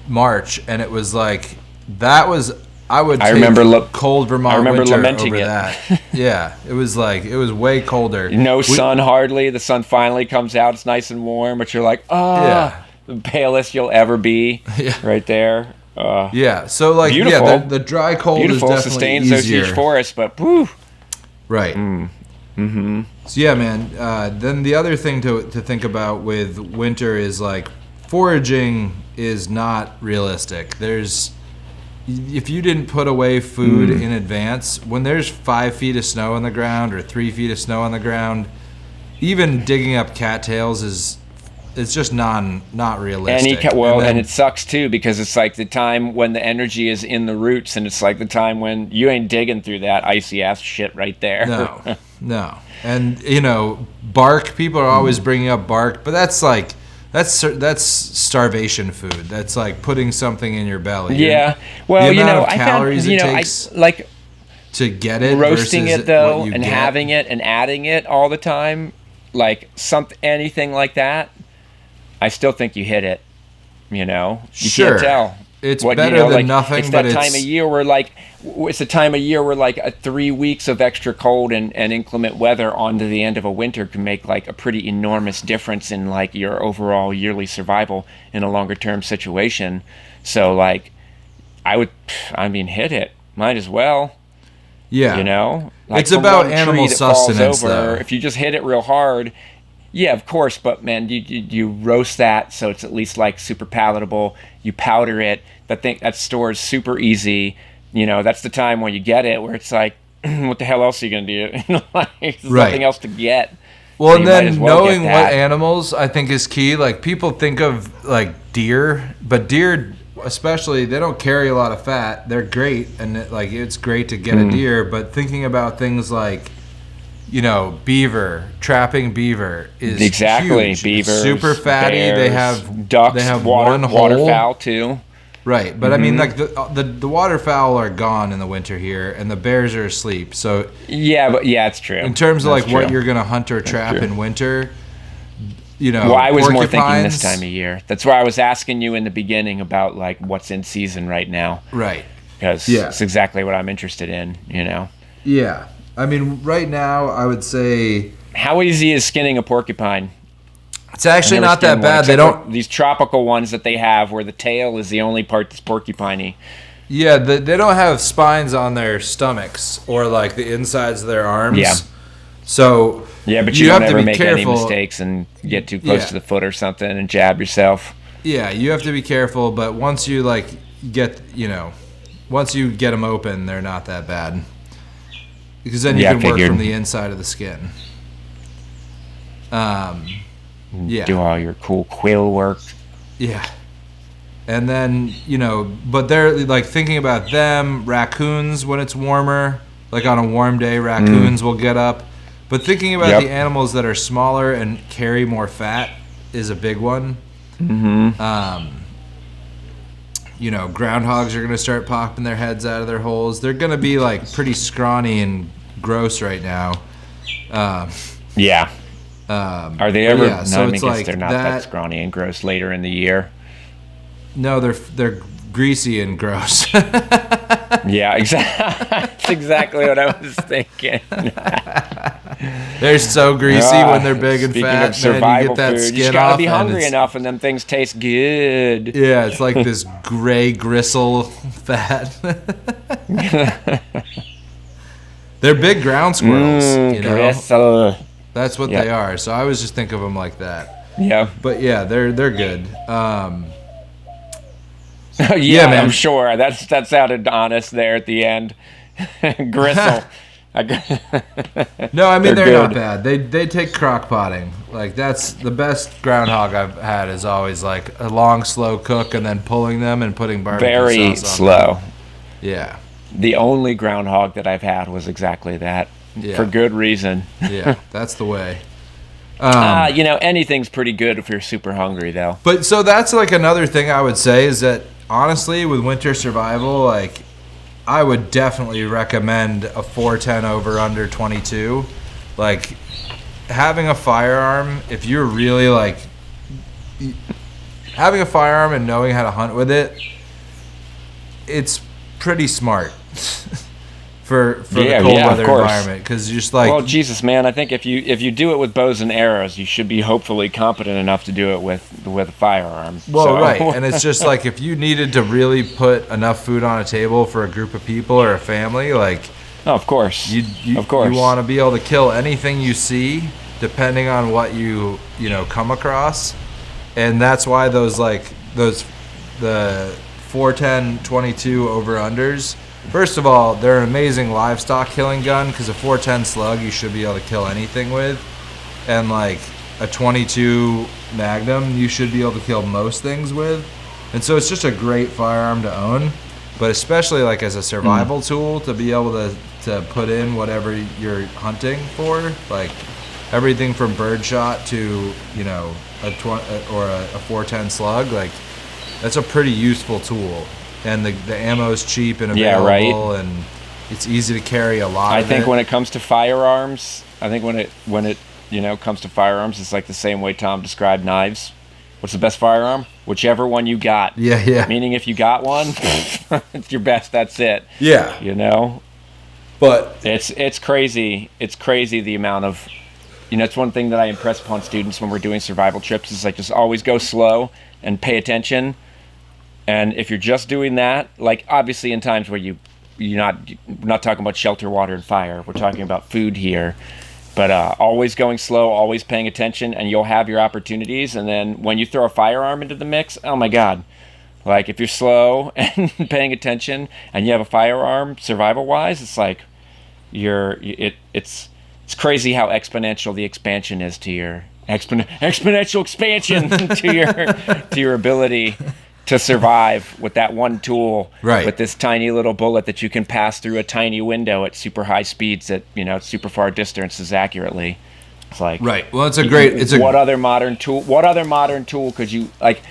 A: March, and it was like I would take cold Vermont winter
B: lamenting
A: over
B: it.
A: That. Yeah, it was way colder.
B: No sun hardly. The sun finally comes out. It's nice and warm, but you're like, the palest you'll ever be.
A: Yeah.
B: Right there.
A: Yeah. So like,
B: beautiful.
A: Yeah, the dry cold
B: beautiful,
A: is definitely
B: sustains
A: easier.
B: Those huge forests, but whew.
A: Right.
B: Mm-hmm.
A: So yeah, man. Then the other thing to think about with winter is like foraging is not realistic. If you didn't put away food in advance, when there's 5 feet of snow on the ground or 3 feet of snow on the ground, even digging up cattails it's just not realistic.
B: And it sucks too, because it's like the time when the energy is in the roots, and it's like the time when you ain't digging through that icy ass shit right there.
A: No. And bark. People are always bringing up bark, but that's starvation food. That's like putting something in your belly.
B: Yeah. Well,
A: the amount of
B: I
A: calories
B: found,
A: it takes
B: like
A: to get it,
B: roasting
A: versus
B: it though,
A: what you
B: and
A: get.
B: having it and adding it all the time, like anything like that. I still think you hit it. You
A: Sure.
B: can't tell.
A: It's better than nothing.
B: It's that time of year where it's the time of year where like 3 weeks of extra cold and inclement weather onto the end of a winter can make like a pretty enormous difference in like your overall yearly survival in a longer term situation. So like, hit it. Might as well.
A: Yeah.
B: Like
A: it's about animal sustenance though.
B: If you just hit it real hard. Yeah, of course, but man, you roast that so it's at least like super palatable. You powder it. That stores super easy. That's the time when you get it where it's like, what the hell else are you gonna do? There's nothing else to get.
A: Well,
B: so
A: and then knowing what animals I think is key. Like people think of like deer, but deer especially, they don't carry a lot of fat. They're great, and it's great to get a deer. But thinking about things like, beaver, trapping beaver is huge.
B: Beavers,
A: super fatty.
B: Bears,
A: they have
B: ducks.
A: They have
B: waterfowl too.
A: Right, but I mean, like the waterfowl are gone in the winter here, and the bears are asleep. So
B: it's true.
A: In terms of what you're gonna hunt or trap in winter,
B: Well, I was more thinking this time of year. That's why I was asking you in the beginning about what's in season right now.
A: Right.
B: Because it's exactly what I'm interested in.
A: Yeah, I mean, right now I would say.
B: How easy is skinning a porcupine?
A: It's actually not that bad. They don't
B: these tropical ones that they have where the tail is the only part that's porcupiney.
A: Yeah, they don't have spines on their stomachs or the insides of their arms.
B: Yeah.
A: So
B: but you don't ever make any mistakes and get too close to the foot or something and jab yourself.
A: Yeah, you have to be careful. But once you once you get them open, they're not that bad. Because then you can work from the inside of the skin.
B: Do all your cool quill work.
A: Yeah. And then, but they're thinking about them, raccoons when it's warmer, on a warm day, raccoons will get up. But thinking about the animals that are smaller and carry more fat is a big one. Mm-hmm. Groundhogs are going to start popping their heads out of their holes. They're going to be pretty scrawny and gross right now.
B: Are they ever?
A: Yeah, so
B: I guess they're not that scrawny and gross later in the year.
A: No, they're greasy and gross.
B: Yeah, exactly. That's exactly what I was thinking.
A: They're so greasy when they're big and fat.
B: Of survival
A: man, you get that
B: food,
A: skin
B: you just gotta
A: off
B: be hungry enough, and them things taste good.
A: Yeah, it's like this gray gristle fat. They're big ground squirrels.
B: Gristle.
A: That's what they are. So I always just think of them like that.
B: Yeah.
A: But yeah, they're good.
B: Man. I'm sure that sounded honest there at the end. Gristle.
A: No, I mean they're not bad. They take crock potting. That's the best groundhog I've had is always a long slow cook and then pulling them and putting barbecue
B: very
A: sauce on
B: slow.
A: them. Yeah.
B: The only groundhog that I've had was exactly that. Yeah. For good reason.
A: Yeah, that's the way.
B: Anything's pretty good if you're super hungry, though.
A: But so that's another thing I would say is that honestly, with winter survival, I would definitely recommend a 410 over under 22. Having a firearm, if you're really having a firearm and knowing how to hunt with it, it's pretty smart. For the cold weather environment, because you're just
B: well, Jesus, man, I think if you do it with bows and arrows, you should be hopefully competent enough to do it with a firearm.
A: Well, right, and it's just if you needed to really put enough food on a table for a group of people or a family,
B: of course,
A: you want to be able to kill anything you see, depending on what you come across, and that's why the 410 22 over unders. First of all, they're an amazing livestock killing gun because a 410 slug you should be able to kill anything with, and a 22 Magnum you should be able to kill most things with, and so it's just a great firearm to own, but especially as a survival tool to be able to put in whatever you're hunting for, everything from birdshot to a 410 slug, that's a pretty useful tool. And the ammo's cheap and available, and it's easy to carry a lot.
B: I think when it comes to firearms, comes to firearms, it's the same way Tom described knives. What's the best firearm? Whichever one you got.
A: Yeah.
B: Meaning, if you got one, it's your best. That's it.
A: Yeah. But
B: it's crazy. It's crazy the amount of. It's one thing that I impress upon students when we're doing survival trips is just always go slow and pay attention. And if you're just doing that, obviously in times where we're not talking about shelter, water, and fire. We're talking about food here. But always going slow, always paying attention, and you'll have your opportunities. And then when you throw a firearm into the mix, oh my God. If you're slow and paying attention and you have a firearm survival-wise, it's it's crazy how exponential the expansion is to your exponential expansion to your ability to survive with that one tool,
A: Right.
B: with this tiny little bullet that you can pass through a tiny window at super high speeds at, super far distances accurately. It's like,
A: Right. Well, what
B: other modern tool could you, like,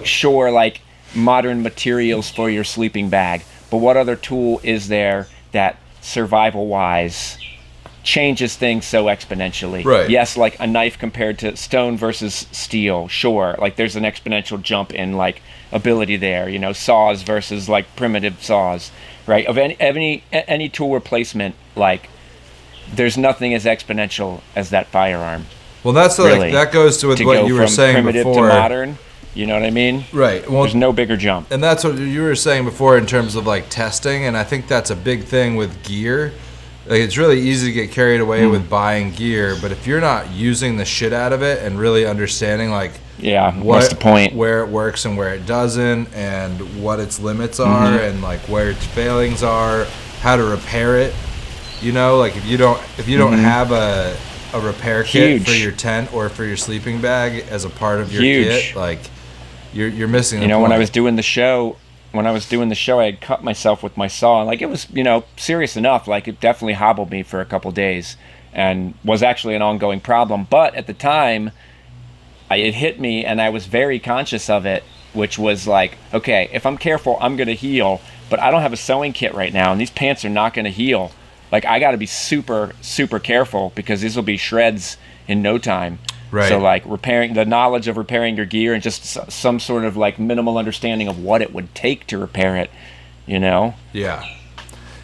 B: sure, like modern materials for your sleeping bag, but what other tool is there that survival wise changes things so exponentially?
A: Right.
B: Yes, like a knife compared to stone versus steel, sure, like there's an exponential jump in like ability there, saws versus like primitive saws, right? Of any tool replacement, like there's nothing as exponential as that firearm.
A: Well, that's
B: really,
A: that goes to with what you were saying
B: primitive
A: before.
B: To modern, you know what I mean?
A: Right. Well,
B: there's no bigger jump.
A: And that's what you were saying before in terms of like testing, and I think that's a big thing with gear. Like, it's really easy to get carried away with buying gear, but if you're not using the shit out of it and really understanding like
B: what's the point,
A: where it works and where it doesn't, and what its limits are, and like where its failings are, how to repair it, like if you don't have a repair kit for your tent or for your sleeping bag as a part of your kit, like you're missing the point.
B: When I was doing the show, I had cut myself with my saw, and like it was, serious enough. Like it definitely hobbled me for a couple days, and was actually an ongoing problem. But at the time, it hit me, and I was very conscious of it, which was like, okay, if I'm careful, I'm gonna heal. But I don't have a sewing kit right now, and these pants are not gonna heal. Like I got to be super, super careful because these will be shreds in no time.
A: Right.
B: So like the knowledge of repairing your gear and just some sort of like minimal understanding of what it would take to repair it,
A: Yeah.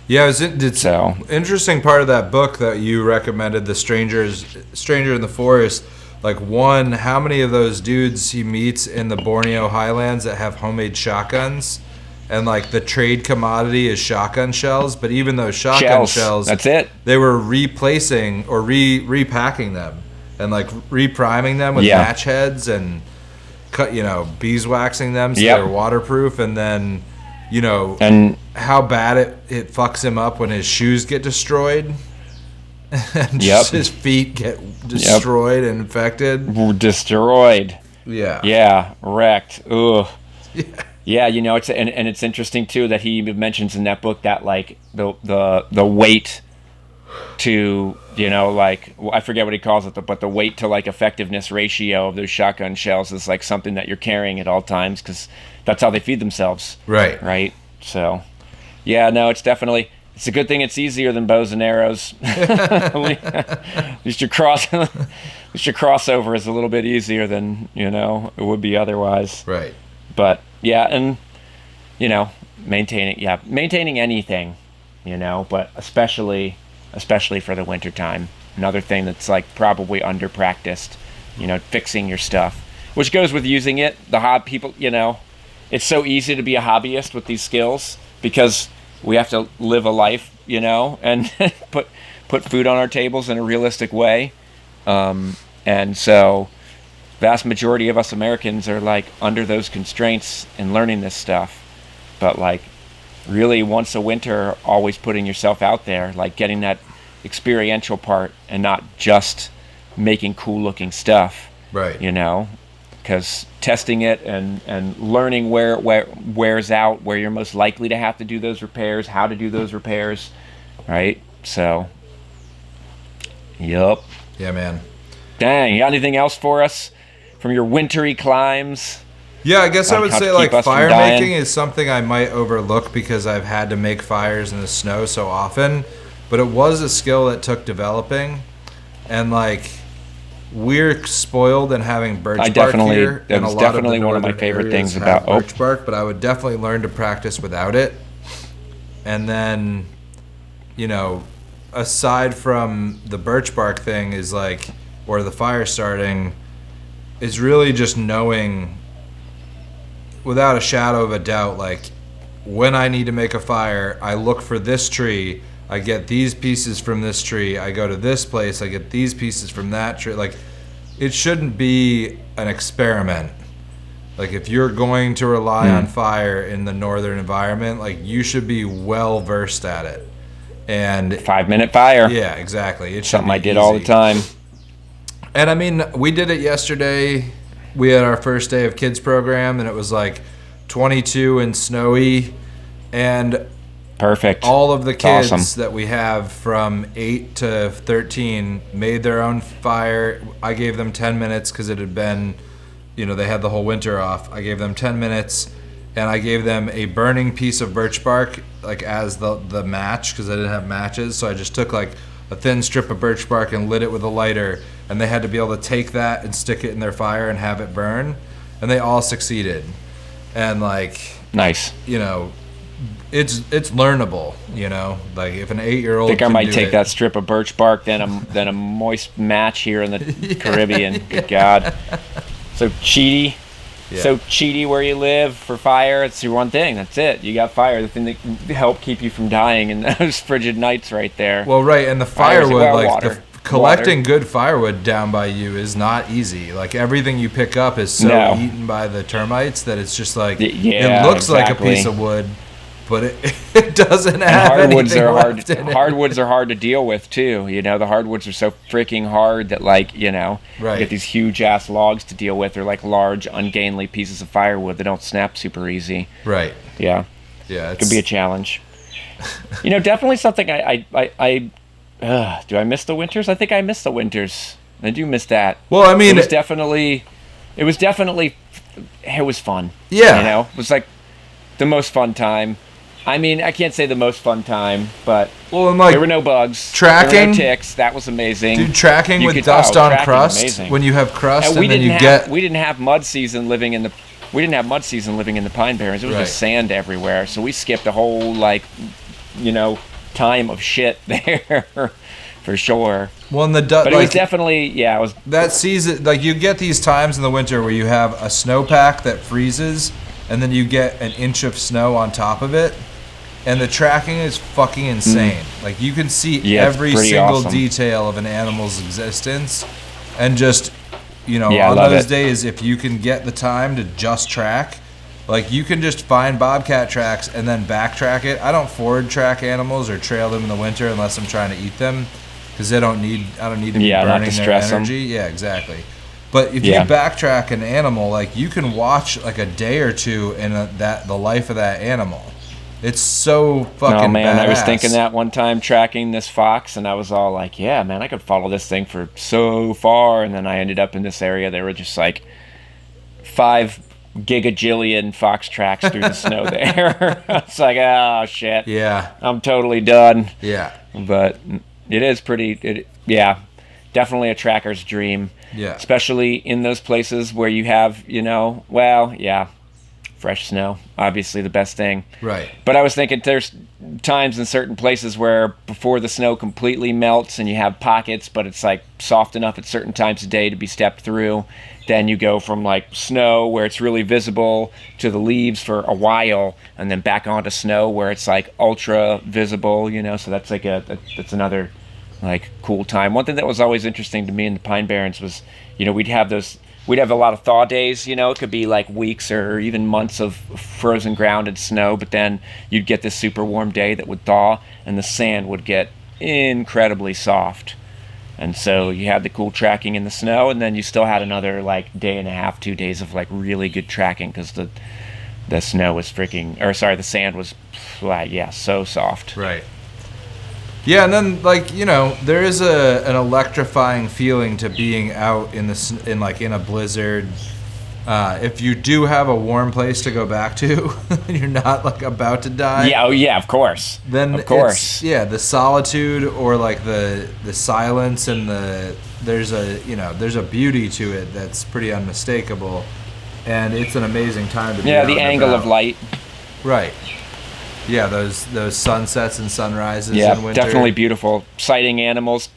A: Yeah, it's interesting part of that book that you recommended, The Stranger in the Forest. Like, one, how many of those dudes he meets in the Borneo highlands that have homemade shotguns? And like the trade commodity is shotgun shells, but even those shotgun shells,
B: that's it.
A: They were replacing or repacking them and like repriming them with match heads and beeswaxing them so they're waterproof, and then and how bad it fucks him up when his shoes get destroyed and just his feet get destroyed and infected.
B: Destroyed.
A: Yeah.
B: Yeah, wrecked. Ugh.
A: Yeah.
B: Yeah, it's and it's interesting too that he mentions in that book that like the weight to like, I forget what he calls it, but the weight to like effectiveness ratio of those shotgun shells is like something that you're carrying at all times because that's how they feed themselves. Right. So, yeah, no, it's a good thing it's easier than bows and arrows. At least your crossover is a little bit easier than it would be otherwise.
A: Right.
B: But yeah, and maintaining anything, but especially for the winter time. Another thing that's like probably under practiced, fixing your stuff, which goes with using it. People, it's so easy to be a hobbyist with these skills because we have to live a life, and put food on our tables in a realistic way, and so. Vast majority of us Americans are like under those constraints in learning this stuff, but like really once a winter, always putting yourself out there, like getting that experiential part and not just making cool looking stuff,
A: right?
B: Because testing it and learning where it wears out, where you're most likely to have to do those repairs, how to do those repairs, right? So, yep.
A: Yeah, man.
B: Dang, you got anything else for us? From your wintry climbs?
A: Yeah, I guess I would say like fire making is something I might overlook because I've had to make fires in the snow so often, but it was a skill that took developing, and like we're spoiled in having birch bark here.
B: That was definitely one of my favorite things about
A: birch bark, but I would definitely learn to practice without it. And then, aside from the birch bark thing is like, or the fire starting, is really just knowing without a shadow of a doubt, like when I need to make a fire, I look for this tree, I get these pieces from this tree, I go to this place, I get these pieces from that tree. Like, it shouldn't be an experiment. Like, if you're going to rely on fire in the northern environment, like, you should be well versed at it. And
B: 5-minute fire.
A: Yeah, exactly. It's
B: something I did all the time.
A: And I mean, we did it yesterday. We had our first day of kids program, and it was like 22 and snowy, and
B: Perfect.
A: all of the kids
B: awesome.
A: that we have from 8 to 13 made their own fire. I gave them 10 minutes because it had been, they had the whole winter off. I gave them 10 minutes, and I gave them a burning piece of birch bark like as the match because I didn't have matches. So I just took like a thin strip of birch bark and lit it with a lighter, and they had to be able to take that and stick it in their fire and have it burn, and they all succeeded. And like,
B: nice.
A: It's learnable, like if an 8-year-old
B: I think I might take
A: it.
B: that strip of birch bark than a moist match here in the Caribbean. Good God. So cheaty.
A: Yeah.
B: So cheaty where you live for fire. It's your one thing. That's it. You got fire. The thing that can help keep you from dying in those frigid nights right there.
A: Well, right, and the firewood,
B: water.
A: Collecting good firewood down by you is not easy. Like everything you pick up is so eaten by the termites that it's just like it looks like a piece of wood, but it doesn't have anything left in it.
B: Hardwoods are hard to deal with too. The hardwoods are so freaking hard that you get these huge ass logs to deal with. They're like large, ungainly pieces of firewood that don't snap super easy.
A: Right.
B: Yeah.
A: Yeah.
B: It could be a challenge. Definitely something do I miss the winters? I think I miss the winters. I do miss that.
A: Well, I mean,
B: it was fun.
A: Yeah.
B: It was like the most fun time. I mean, I can't say the most fun time, but there were no bugs.
A: Tracking.
B: There were no ticks. That was amazing.
A: Dude, tracking with dust on crust. When you have crust and then you get...
B: We didn't have mud season living in the Pine Barrens. It was just sand everywhere. So we skipped a whole, time of shit there for sure.
A: Well,
B: but it was definitely it was
A: that season. Like you get these times in the winter where you have a snowpack that freezes, and then you get an inch of snow on top of it, and the tracking is fucking insane. Like you can see every single detail of an animal's existence, and just on those days, if you can get the time to just track. Like, you can just find bobcat tracks and then backtrack it. I don't forward track animals or trail them in the winter unless I'm trying to eat them, because I don't need to be burning their energy. Yeah, exactly. But if you backtrack an animal, like, you can watch, like, a day or two in the life of that animal. It's so fucking badass.
B: I was thinking that one time tracking this fox, and I was all like, yeah, man, I could follow this thing for so far. And then I ended up in this area. There were just, like, 5 gigajillion fox tracks through the snow there. It's like, oh shit.
A: Yeah.
B: I'm totally done.
A: Yeah.
B: But it is definitely a tracker's dream.
A: Yeah.
B: Especially in those places where you have, fresh snow. Obviously the best thing.
A: Right.
B: But I was thinking there's times in certain places where before the snow completely melts and you have pockets, but it's like soft enough at certain times of day to be stepped through. Then you go from like snow where it's really visible to the leaves for a while, and then back onto snow where it's like ultra visible, so that's like that's another like cool time. One thing that was always interesting to me in the Pine Barrens was, we'd have a lot of thaw days, it could be like weeks or even months of frozen ground and snow, but then you'd get this super warm day that would thaw and the sand would get incredibly soft. And so you had the cool tracking in the snow, and then you still had another like day and a half, 2 days of like really good tracking because the snow was the sand was so soft.
A: Right. Yeah, and then there is an electrifying feeling to being out in a blizzard. If you do have a warm place to go back to, you're not like about to die.
B: Yeah, of course.
A: Then
B: of course,
A: the solitude or like the silence and there's a beauty to it that's pretty unmistakable, and it's an amazing time to be out
B: the
A: and
B: angle
A: about.
B: of light.
A: Right. Yeah, those sunsets and sunrises in winter.
B: Definitely beautiful. Sighting the animals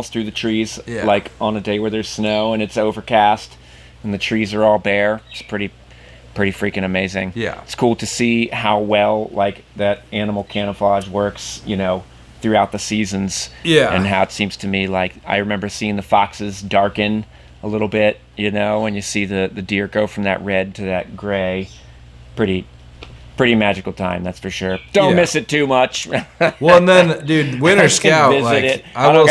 B: through the trees, like on a day where there's snow and it's overcast and the trees are all bare. It's pretty freaking amazing.
A: Yeah.
B: It's cool to see how well like that animal camouflage works, throughout the seasons.
A: Yeah.
B: And how it seems to me like I remember seeing the foxes darken a little bit, and you see the deer go from that red to that gray. Pretty magical time, that's for sure. Don't miss it too much.
A: Well, and then, dude, Winter Scout, like,
B: I don't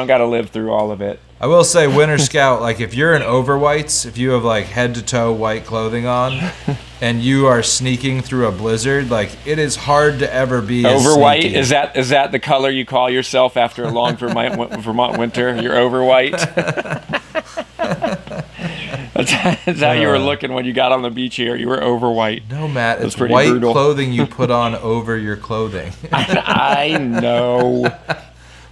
B: gotta live through all of it.
A: I will say, Winter Scout, like if you're in overwhites, if you have like head to toe white clothing on, and you are sneaking through a blizzard, like it is hard to ever be
B: overwhite.
A: sneaky.
B: Is that the color you call yourself after a long Vermont winter? You're overwhite. That's how you were looking when you got on the beach here. You were overwhite.
A: No, Matt, it's white
B: brutal.
A: clothing you put on over your clothing.
B: I know.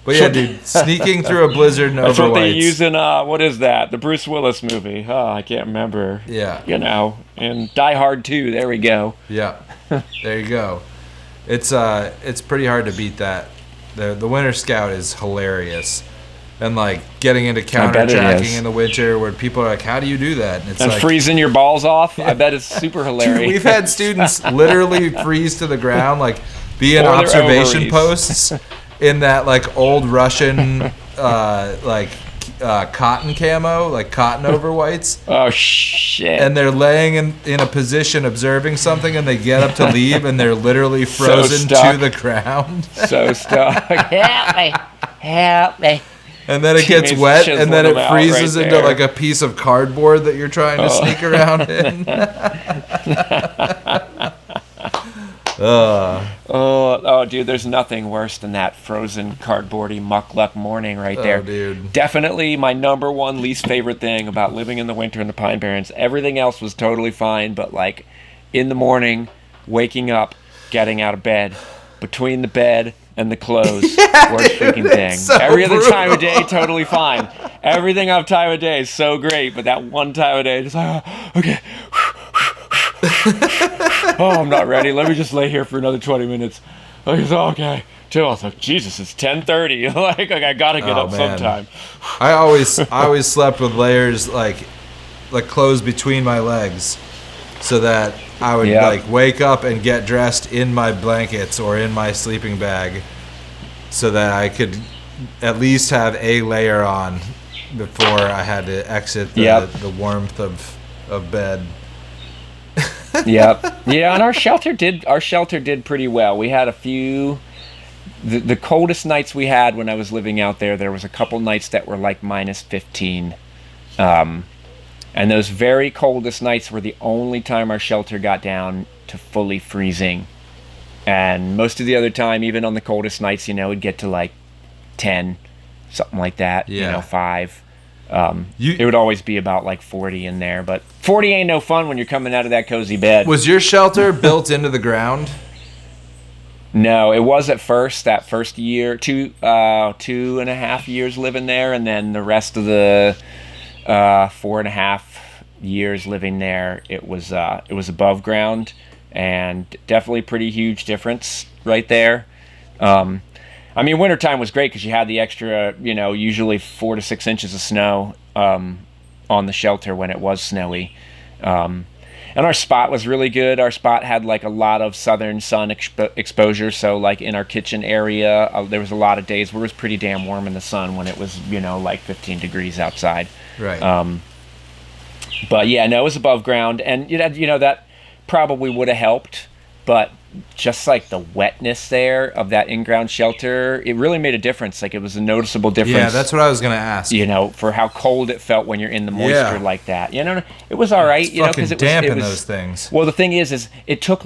A: But yeah, dude, sneaking through a blizzard and
B: That's what they
A: overwhites.
B: use in, what is that? The Bruce Willis movie. Oh, I can't remember.
A: Yeah.
B: You know, and Die Hard 2. There we go.
A: Yeah, there you go. It's pretty hard to beat that. The Winter Scout is hilarious. And like getting into counter-tracking in the winter where people are like, how do you do that? And it's
B: and
A: like,
B: freezing your balls off. I bet it's super hilarious.
A: dude, we've had students literally freeze to the ground, like be in
B: Or their
A: observation
B: ovaries.
A: posts in that like old Russian cotton camo, like cotton overwhites.
B: Oh, shit.
A: And they're laying in a position observing something, and they get up to leave, and they're literally frozen to the ground.
B: So stuck. Help me. Help me.
A: And then it gets
B: Teammates
A: wet,
B: chiseling
A: and then
B: them
A: it
B: out
A: freezes
B: right
A: into
B: there.
A: like a piece of cardboard that you're trying to sneak around in.
B: Oh, dude, there's nothing worse than that frozen cardboardy muck-luck morning right there.
A: Oh, dude.
B: Definitely my number one least favorite thing about living in the winter in the Pine Barrens. Everything else was totally fine, but like in the morning, waking up, getting out of bed, between the bed and the clothes, worst freaking thing.
A: So
B: Every other
A: brutal.
B: time of day, totally fine. Everything other time of day is so great, but that one time of day, just like, oh, okay. Oh, I'm not ready. Let me just lay here for another 20 minutes. Okay. Till I was like, Jesus, it's 10:30. like I gotta get up
A: man.
B: sometime.
A: I always slept with layers like clothes between my legs, so that I would like wake up and get dressed in my blankets or in my sleeping bag, so that I could at least have a layer on before I had to exit the warmth of bed.
B: Yep. Yeah, and our shelter did pretty well. We had a few. The coldest nights we had when I was living out there was a couple nights that were like minus 15. And those very coldest nights were the only time our shelter got down to fully freezing. And most of the other time, even on the coldest nights, it'd get to like 10, something like that, 5. It would always be about like 40 in there, but 40 ain't no fun when you're coming out of that cozy bed.
A: Was your shelter built into the ground?
B: No, it was at first, that first year, 2.5 years living there, and then the rest of the 4.5 years living there, it was above ground, and definitely pretty huge difference right there. I mean, wintertime was great because you had the extra, usually 4 to 6 inches of snow on the shelter when it was snowy. And our spot was really good. Our spot had like a lot of southern sun exposure. So like in our kitchen area, there was a lot of days where it was pretty damn warm in the sun when it was, like 15 degrees outside.
A: Right.
B: But yeah, no, it was above ground. And, that probably would have helped. But just like the wetness there of that in-ground shelter, it really made a difference. Like it was a noticeable difference.
A: Yeah, that's what I was going to ask.
B: For how cold it felt when you're in the moisture like that. It was all right.
A: It's fucking damp in those things.
B: Well, the thing is it took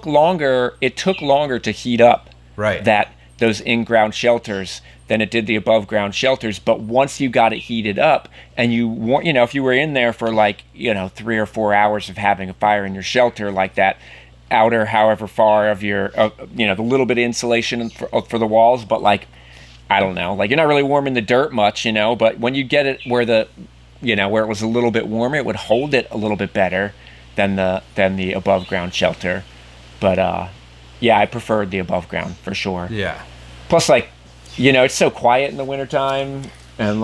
B: longer to heat up those in-ground shelters than it did the above-ground shelters. But once you got it heated up, and if you were in there for 3 or 4 hours of having a fire in your shelter like that, outer however far of your the little bit of insulation for the walls, but I don't know, you're not really warming the dirt much, but when you get it where where it was a little bit warmer, it would hold it a little bit better than the above ground shelter. But I preferred the above ground for sure.
A: Yeah,
B: plus it's so quiet in the wintertime, and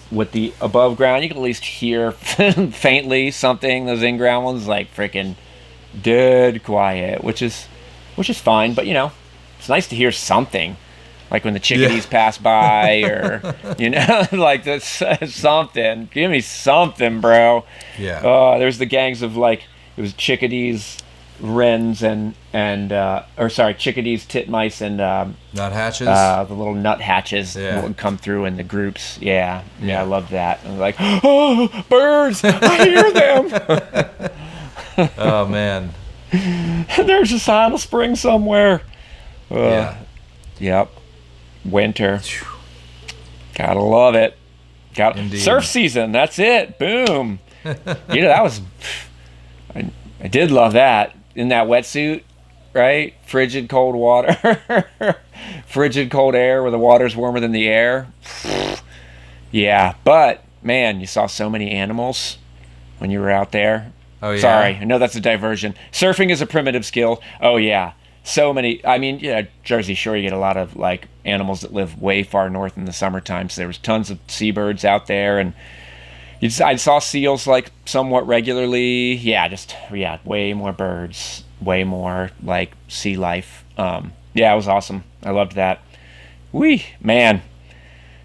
B: with the above ground you can at least hear faintly something. Those in-ground ones freaking dead quiet, which is fine, but it's nice to hear something, like when the chickadees pass by, or that's something. Give me something, bro.
A: Yeah.
B: There's the gangs of it was chickadees wrens and chickadees, titmice, and
A: Nuthatches.
B: the little nuthatches
A: Yeah.
B: would come through in the groups. Yeah, I love that. I was like, oh, birds! I hear them.
A: Oh man.
B: There's a Silent Spring somewhere.
A: Yeah.
B: Yep. Winter. Gotta love it.
A: Indeed.
B: Surf season. That's it. Boom. That was. I did love that in that wetsuit, right? Frigid cold water, frigid cold air where the water's warmer than the air. Yeah, but man, you saw so many animals when you were out there.
A: Oh yeah.
B: Sorry, I know that's a diversion. Surfing is a primitive skill. Oh yeah, so many. I mean, Jersey Shore, you get a lot of like animals that live way far north in the summertime. So there was tons of seabirds out there, and I saw seals like somewhat regularly. Yeah, way more birds, way more like sea life. Yeah, it was awesome. I loved that. Man.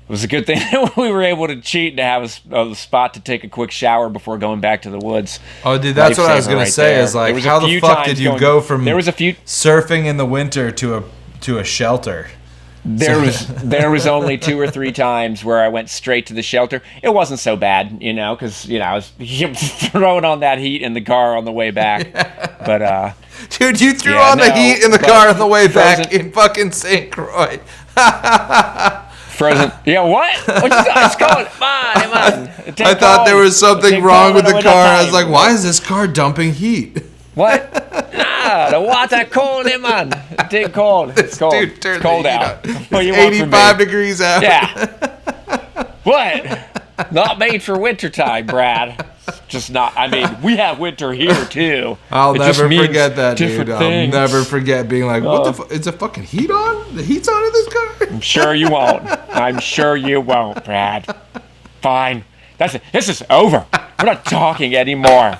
B: It was a good thing that we were able to cheat and to have a spot to take a quick shower before going back to the woods.
A: Oh, dude, that's what I was gonna say. Is like, how the fuck did you go from surfing in the winter to a shelter?
B: There was only 2 or 3 times where I went straight to the shelter. It wasn't so bad, because I was throwing on that heat in the car on the way back. But
A: dude, you threw on the heat in the car on the way back in fucking St. Croix.
B: Frozen. Yeah, what? What you guys calling? Man.
A: I thought there was something wrong with the car. I was like, why is this car dumping heat?
B: What? Nah, the water cold, man. It did cold. It's cold. Dude,
A: it's
B: cold out.
A: It's 85 degrees out.
B: Yeah. What? Not made for wintertime, Brad. Just not. I mean, we have winter here too.
A: I'll never forget that, dude.
B: Things.
A: I'll never forget being like, what the fuck? Is the fucking heat on? The heat's on in this car?
B: I'm sure you won't. I'm sure you won't, Brad. Fine. That's it. This is over. We're not talking anymore.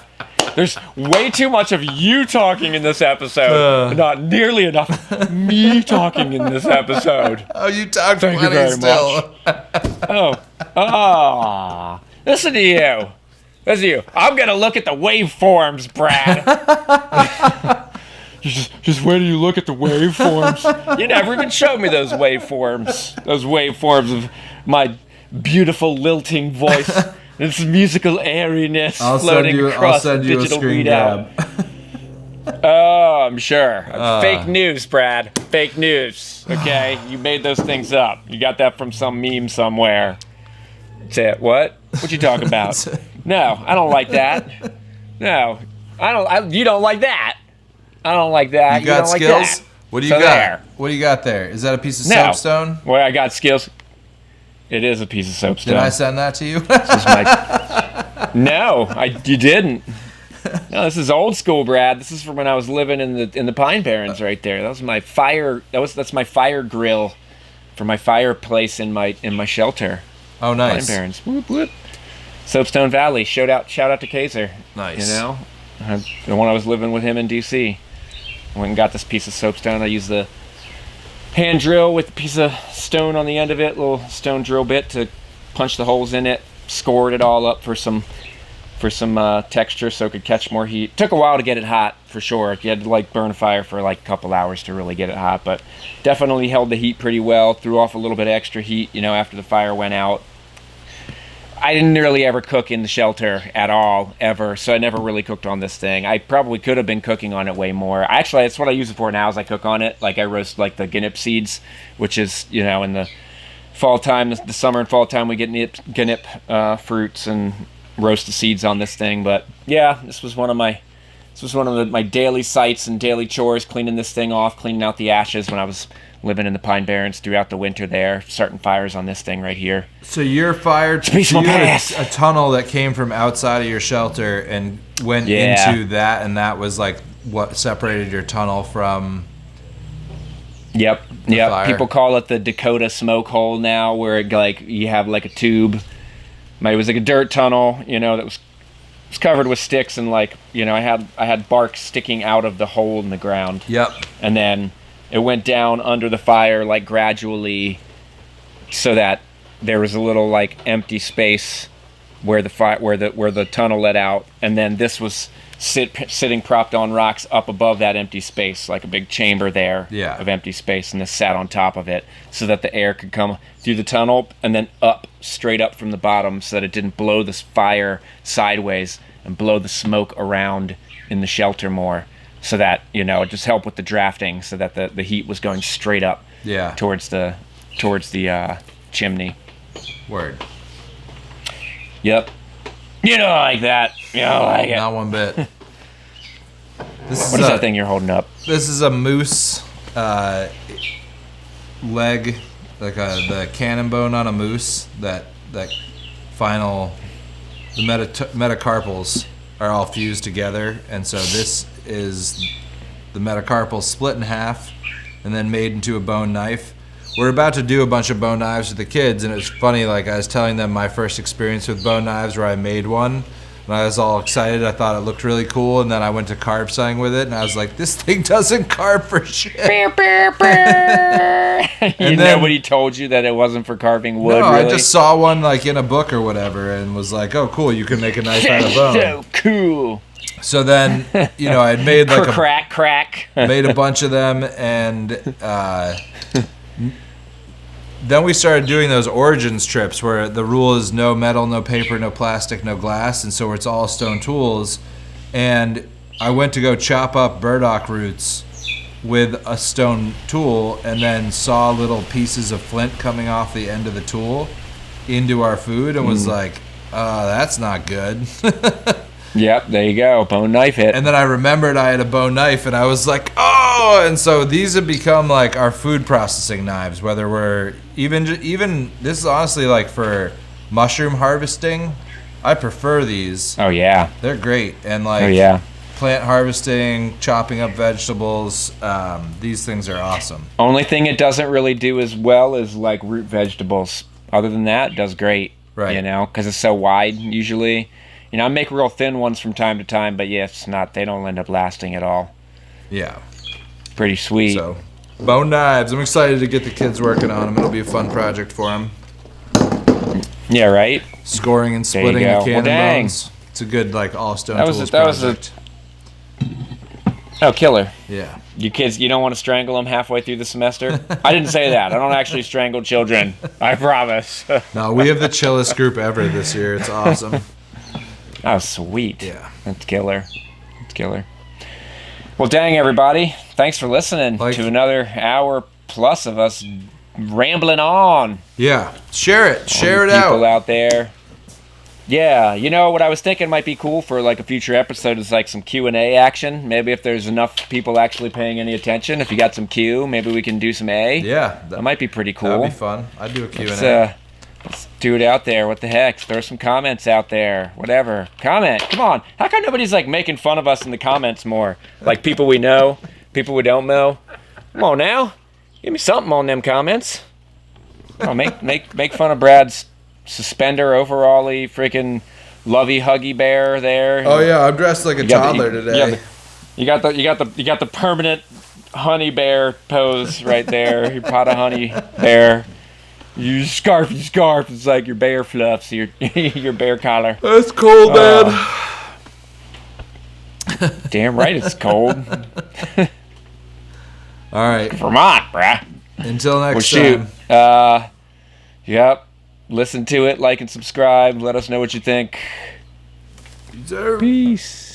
B: There's way too much of you talking in this episode. Not nearly enough me talking in this episode.
A: Oh, you talk
B: Thank
A: plenty
B: you very
A: still.
B: Much. Listen to you. I'm going to look at the waveforms, Brad. just where do you look at the waveforms? You never even showed me those waveforms. Those waveforms of my beautiful lilting voice. This musical airiness floating across the digital readout. Oh, I'm sure. Fake news, Brad. Fake news. Okay? You made those things up. You got that from some meme somewhere. Say it. What? What you talking about? No, I don't like that. No, I don't. You don't like that. I don't like that.
A: You got
B: don't
A: skills?
B: Like that.
A: What do you got?
B: There.
A: What do you got there? Is that a piece of soapstone?
B: Well, I got skills. It is a piece of soapstone.
A: Did I send that to you?
B: No, you didn't. No, this is old school, Brad. This is from when I was living in the Pine Barrens right there. That was my fire. That's my fire grill for my fireplace in my shelter.
A: Oh, nice.
B: Pine Barrens. Whoop, whoop. Soapstone Valley. Shout out to Kaiser.
A: Nice.
B: The one I was living with him in DC. I went and got this piece of soapstone. I used the hand drill with a piece of stone on the end of it, little stone drill bit to punch the holes in it. Scored it all up for some texture so it could catch more heat. Took a while to get it hot for sure. You had to burn fire for a couple hours to really get it hot, but definitely held the heat pretty well. Threw off a little bit of extra heat, after the fire went out. I didn't really ever cook in the shelter at all, ever, so I never really cooked on this thing. I probably could have been cooking on it way more. Actually, that's what I use it for now, is I cook on it. I roast the guinip seeds, which is, in the fall time, the summer and fall time, we get guinip fruits and roast the seeds on this thing. But yeah, this was one of my daily sights and daily chores, cleaning this thing off, cleaning out the ashes when I was living in the Pine Barrens throughout the winter there, starting fires on this thing right here.
A: So your fire, you had a tunnel that came from outside of your shelter and went into that, and that was what separated your tunnel from.
B: Yep.
A: Fire.
B: People call it the Dakota smoke hole now, where you have a tube. It was a dirt tunnel, that was covered with sticks, and I had bark sticking out of the hole in the ground.
A: Yep.
B: And then it went down under the fire gradually, so that there was a little empty space where the tunnel let out, and then this was sitting propped on rocks up above that empty space, like a big chamber there
A: Yeah.
B: of empty space, and this sat on top of it so that the air could come through the tunnel and then up, straight up from the bottom, so that it didn't blow this fire sideways and blow the smoke around in the shelter more, so that, it just helped with the drafting, so that the heat was going straight up towards the chimney.
A: Word.
B: Yep. You don't like that. You don't like it.
A: Not one bit.
B: What is that thing you're holding up?
A: This is a moose leg, like the cannon bone on a moose. That final, the metacarpals are all fused together, and so this is the metacarpal split in half and then made into a bone knife. We're about to do a bunch of bone knives with the kids, and it's funny, like I was telling them my first experience with bone knives where I made one, and I was all excited. I thought it looked really cool, and then I went to carve something with it, and I was like, this thing doesn't carve for shit.
B: And nobody told you that it wasn't for carving wood,
A: no,
B: really?
A: I just saw one like in a book or whatever, and was like, oh, cool, you can make a knife out of bone.
B: So cool.
A: So then, I had made like
B: crack.
A: made a bunch of them, and then we started doing those origins trips where the rule is no metal, no paper, no plastic, no glass, and so it's all stone tools. And I went to go chop up burdock roots with a stone tool, and then saw little pieces of flint coming off the end of the tool into our food, and was like, that's not good.
B: Yep, there you go. Bone knife hit.
A: And then I remembered I had a bone knife, and I was like, oh! And so these have become like our food processing knives, whether we're even this is honestly like for mushroom harvesting. I prefer these.
B: Oh, yeah.
A: They're great. And like plant harvesting, chopping up vegetables, these things are awesome.
B: Only thing it doesn't really do as well is like root vegetables. Other than that, it does great.
A: Right.
B: Because it's so wide usually. I make real thin ones from time to time, but it's not. They don't end up lasting at all.
A: Yeah.
B: Pretty sweet.
A: So, bone knives. I'm excited to get the kids working on them. It'll be a fun project for them.
B: Yeah, right?
A: Scoring and splitting the cannon bones. It's a good, like, all-stone tools project.
B: Oh, killer.
A: Yeah.
B: You kids, you don't want to strangle them halfway through the semester? I didn't say that. I don't actually strangle children. I promise.
A: No, we have the chillest group ever this year. It's awesome.
B: Oh, sweet.
A: Yeah.
B: That's killer. It's killer. Well, dang, everybody. Thanks for listening to another hour plus of us rambling on.
A: Yeah. Share it. Share it out.
B: People out there. Yeah. What I was thinking might be cool for like a future episode is like some Q&A action. Maybe if there's enough people actually paying any attention, if you got some Q, maybe we can do some A.
A: Yeah.
B: That might be pretty cool.
A: That'd be fun. I'd do a Q&A.
B: Let's do it out there. What the heck? Throw some comments out there. Whatever. Comment. Come on. How come nobody's like making fun of us in the comments more? Like people we know, people we don't know. Come on now. Give me something on them comments. Oh, make fun of Brad's suspender overall-y freaking lovey huggy bear there.
A: Oh yeah, I'm dressed like a toddler today.
B: You got the permanent honey bear pose right there. Your pot of honey bear. You scarf. It's like your bear fluffs, your bear collar.
A: It's cold, man.
B: Damn right it's cold.
A: All right.
B: Vermont, bruh.
A: Until next time.
B: Yep. Listen to it, like and subscribe. Let us know what you think.
A: Peace.